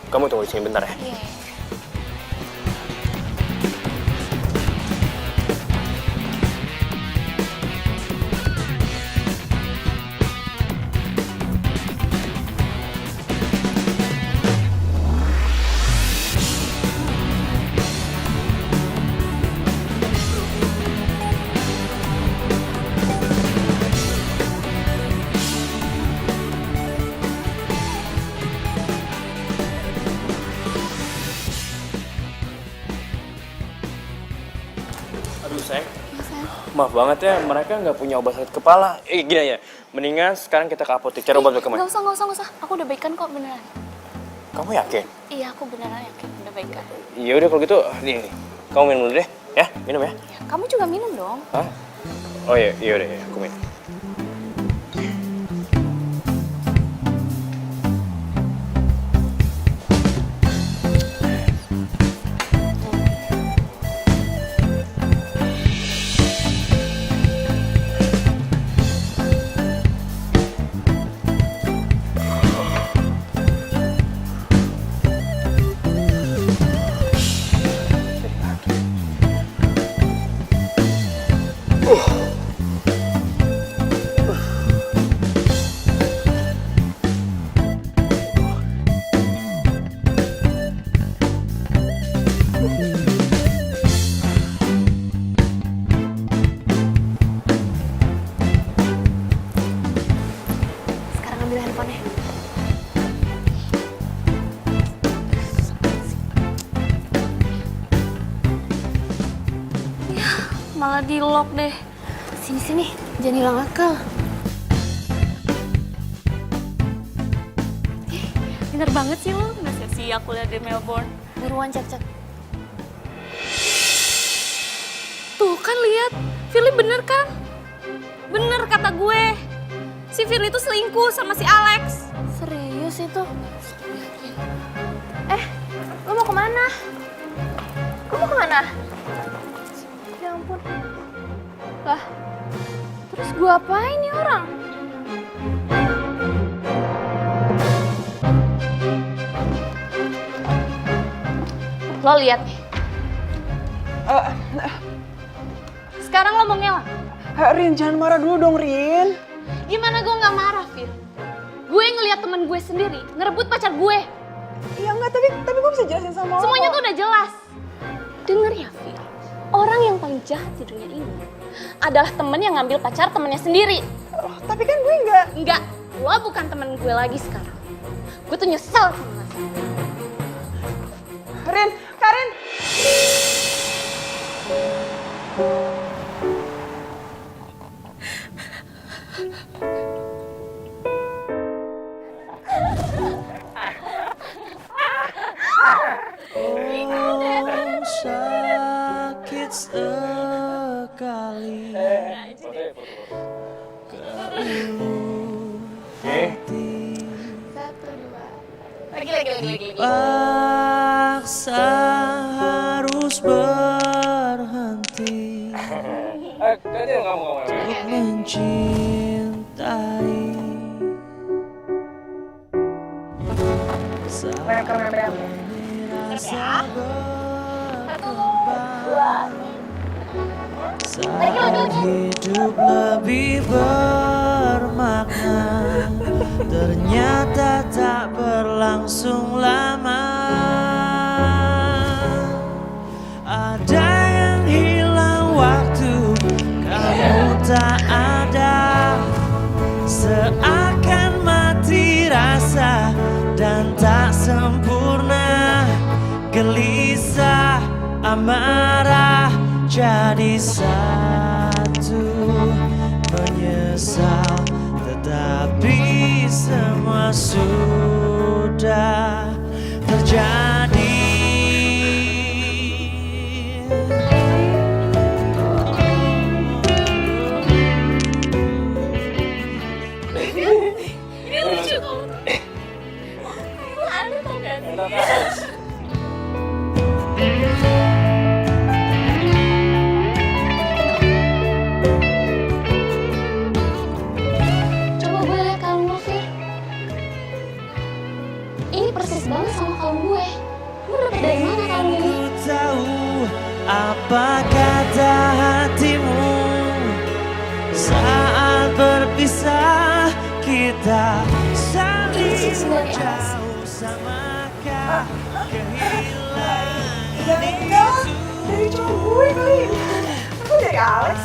kamu tunggu di sini bentar ya. Iya. Aduh sayang, maaf banget ya, mereka nggak punya obat sakit kepala. Gini ya, mendingan sekarang kita ke apotek cari obat kemana? Nggak usah. Aku udah baikan kok beneran. Kamu yakin? Iya, aku beneran yakin udah baikan. Iya udah kalau gitu, nih, kamu minum dulu deh, ya, minum ya. Ya, kamu juga minum dong. Hah? Oh iya udah ya, aku minum. Sekarang ambil handphonenya. Ya, malah di lock deh. Sini. Jangan hilang akal. Bener banget sih lo, udah siap-siap kuliah di Melbourne. Buruan cek-cek. Tuh kan lihat, Firly bener kan? Bener kata gue. Si Firly itu selingkuh sama si Alex. Serius itu? Lo mau kemana? Lo mau kemana? Ya ampun. Lah, terus gue apain nih orang? Lo lihat nih. Sekarang lo mau ngelak? Rin, jangan marah dulu dong, Rin. Gimana gue nggak marah, Fir? Gue ngeliat temen gue sendiri ngerebut pacar gue. Iya enggak, tapi gue bisa jelasin sama lo. Semuanya tuh udah jelas. Dengar ya, Fir. Orang yang paling jahat di dunia ini adalah temen yang ngambil pacar temennya sendiri. Oh, tapi kan gue enggak. Enggak, lo bukan temen gue lagi sekarang. Gue tuh nyesel sama lo. Rin, Karin. Sakit sekali Lagi. paksa harus berhenti untuk mencintai. Saat ini rasa berkembang, saat hidup lebih bermakna, ternyata tak berlangsung lama. Ada yang hilang waktu, kamu tak ada, seakan mati rasa dan tak sempurna. Gelisah, amarah jadi satu, menyesal tetapi semua sudah terjadi. Ini lucu kamu. Lo aneh tau gak sih? Coba gue liat kalung lo, Fir. Ini persis banget sama kalung gue. Lo dapet dari mana kalung ini? Ku tahu apa kata hatimu saat berpisah, kita saling jauh. Samakah kehilangan Enggak, dari cowok gue kali. Aku dari Alex.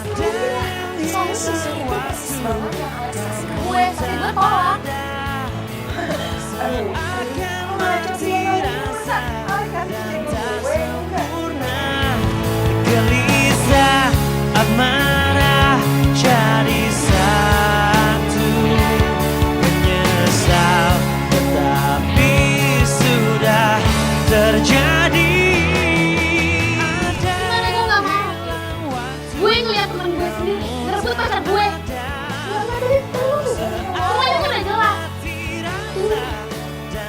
Soalnya si Suri itu persis banget yang Alex kasih ke gue, tapi gue tolak. gelisah, amarah jadi satu, menyesal tetapi sudah terjadi. Gimana gue gak mau? Gue ngeliat temen gue sendiri ngerebut pacar gue. Semuanya kan udah jelas.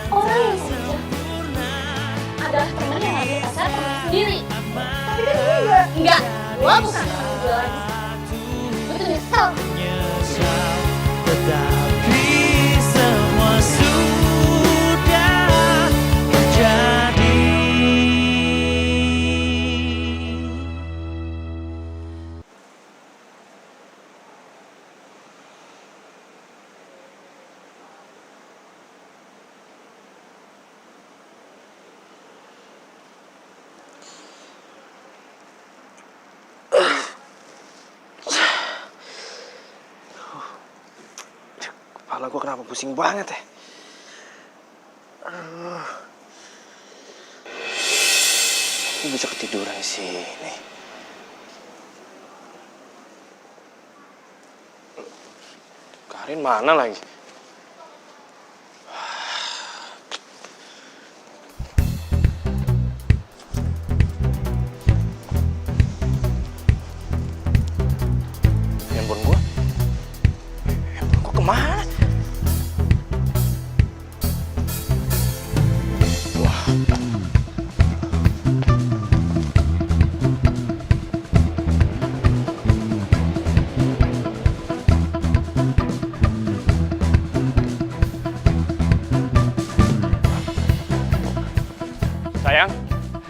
Orang yang sejati adalah temen yang ngambil pacar temen sendiri. Tapi kan gue enggak. Enggak, lo bukan temen gue lagi. Gue tuh nyesel. Menyesal tetapi semua sudah terjadi. Kepala gue kenapa pusing banget ya? Gue bisa ketiduran di sini. Ini mana lagi? Handphone gua? Kok kemana? Wah.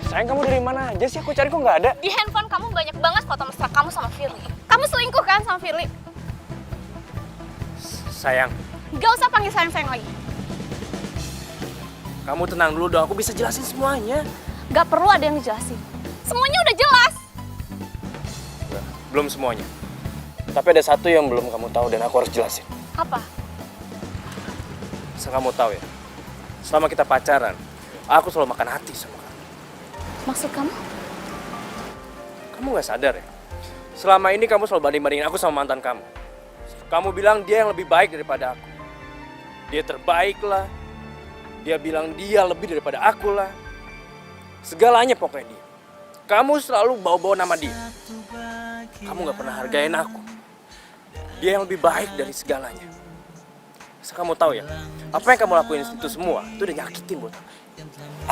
Sayang kamu dari mana aja sih? Aku cari kok nggak ada. Di handphone kamu banyak banget foto mesra kamu sama Firly. Kamu selingkuh kan sama Firly? Sayang, Gak usah panggil sayang-sayang lagi. kamu tenang dulu dong. Aku bisa jelasin semuanya. Gak perlu ada yang dijelasin. Semuanya udah jelas. Belum semuanya. Tapi ada satu yang belum kamu tahu dan aku harus jelasin. Apa? Asal kamu tahu ya, selama kita pacaran, aku selalu makan hati sama kamu. Maksud kamu? Kamu nggak sadar ya? Selama ini kamu selalu banding-bandingin aku sama mantan kamu. Kamu bilang dia yang lebih baik daripada aku. Dia terbaik lah. Dia bilang dia lebih daripada aku lah. Segalanya pokoknya dia. Kamu selalu bawa-bawa nama dia. Kamu nggak pernah hargain aku. Dia yang lebih baik dari segalanya. Asal kamu tahu ya, apa yang kamu lakuin itu semua, itu udah nyakitin buat aku.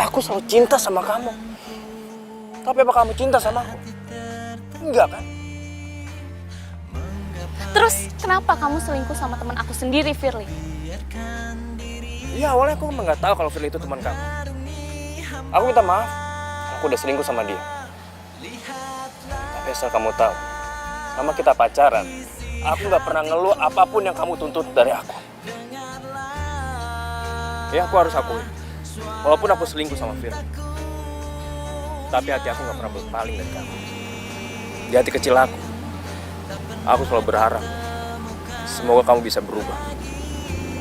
Aku selalu cinta sama kamu. Tapi apa kamu cinta sama aku? Enggak kan? Terus kenapa kamu selingkuh sama teman aku sendiri, Firly? Iya, awalnya aku emang nggak tahu kalau Firly itu teman kamu. Aku minta maaf, aku udah selingkuh sama dia. Tapi asal kamu tahu, sama kita pacaran, aku nggak pernah ngeluh apapun yang kamu tuntut dari aku. Ya, aku harus akui, walaupun aku selingkuh sama Firly, tapi hati aku nggak pernah berpaling dari kamu. Di hati kecil aku selalu berharap semoga kamu bisa berubah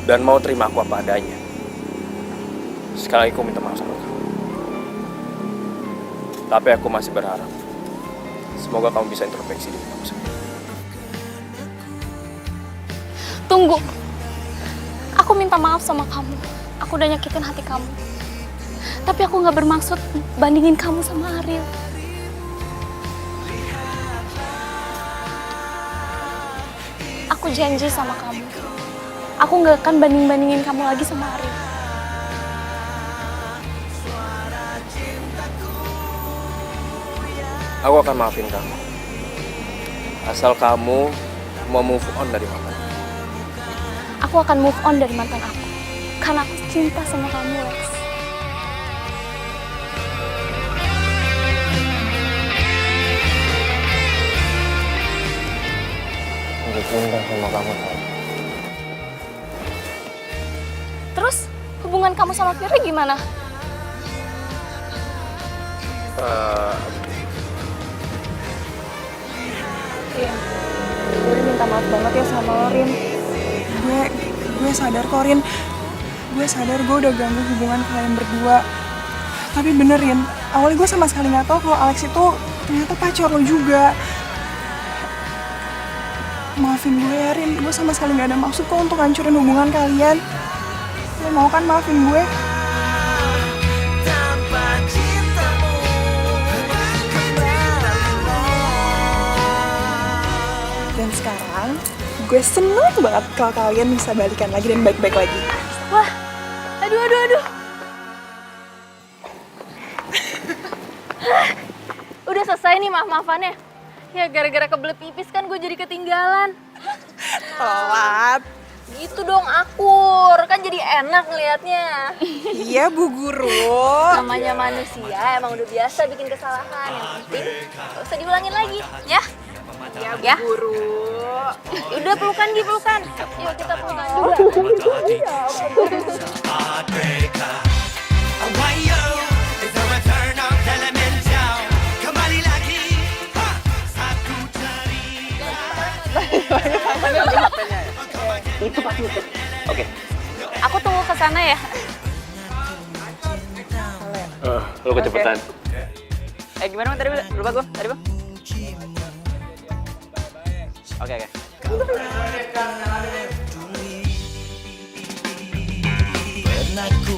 dan mau terima aku apa adanya. Sekali lagi aku minta maaf sama kamu. Tapi aku masih berharap semoga kamu bisa introspeksi diri kamu sendiri. Tunggu. Aku minta maaf sama kamu. Aku udah nyakitin hati kamu. Tapi aku nggak bermaksud bandingin kamu sama Ariel. Aku janji sama kamu. Aku nggak akan banding-bandingin kamu lagi sama Ariel. Aku akan maafin kamu. Asal kamu mau move on dari mantan. Aku akan move on dari mantan aku. Karena aku cinta sama kamu, Lex. Aku cinta sama kamu, sayang. Terus hubungan kamu sama Firly gimana? Iya, gue minta maaf banget ya sama lo, Rin. Gue sadar kok, Rin. Gue sadar gue udah ganggu hubungan kalian berdua. Tapi bener, Rin, awalnya gue sama sekali gak tahu kalau Alex itu ternyata pacar lo juga. Maafin gue ya, Rin. Gue sama sekali gak ada maksud kok untuk hancurin hubungan kalian. Lo mau kan maafin gue? Dan sekarang, gue seneng banget kalau kalian bisa balikan lagi dan baik-baik lagi. Wah, aduh. Udah selesai nih maaf-maafannya. Ya gara-gara kebelet pipis kan gue jadi ketinggalan. Telat. Gitu dong akur, kan jadi enak ngelihatnya. Iya, Bu Guru. Namanya manusia emang udah biasa bikin kesalahan. Yang penting gak usah diulangin lagi, ya? Ya, Bu Guru. Udah pelukan, pelukan. Yuk kita pelukan juga. Itu pasti itu. Oke. Aku tunggu ke sana ya. Lu kecepatan. Gimana Bang tadi? Lupa gue. Tadi Bang. Oke. aku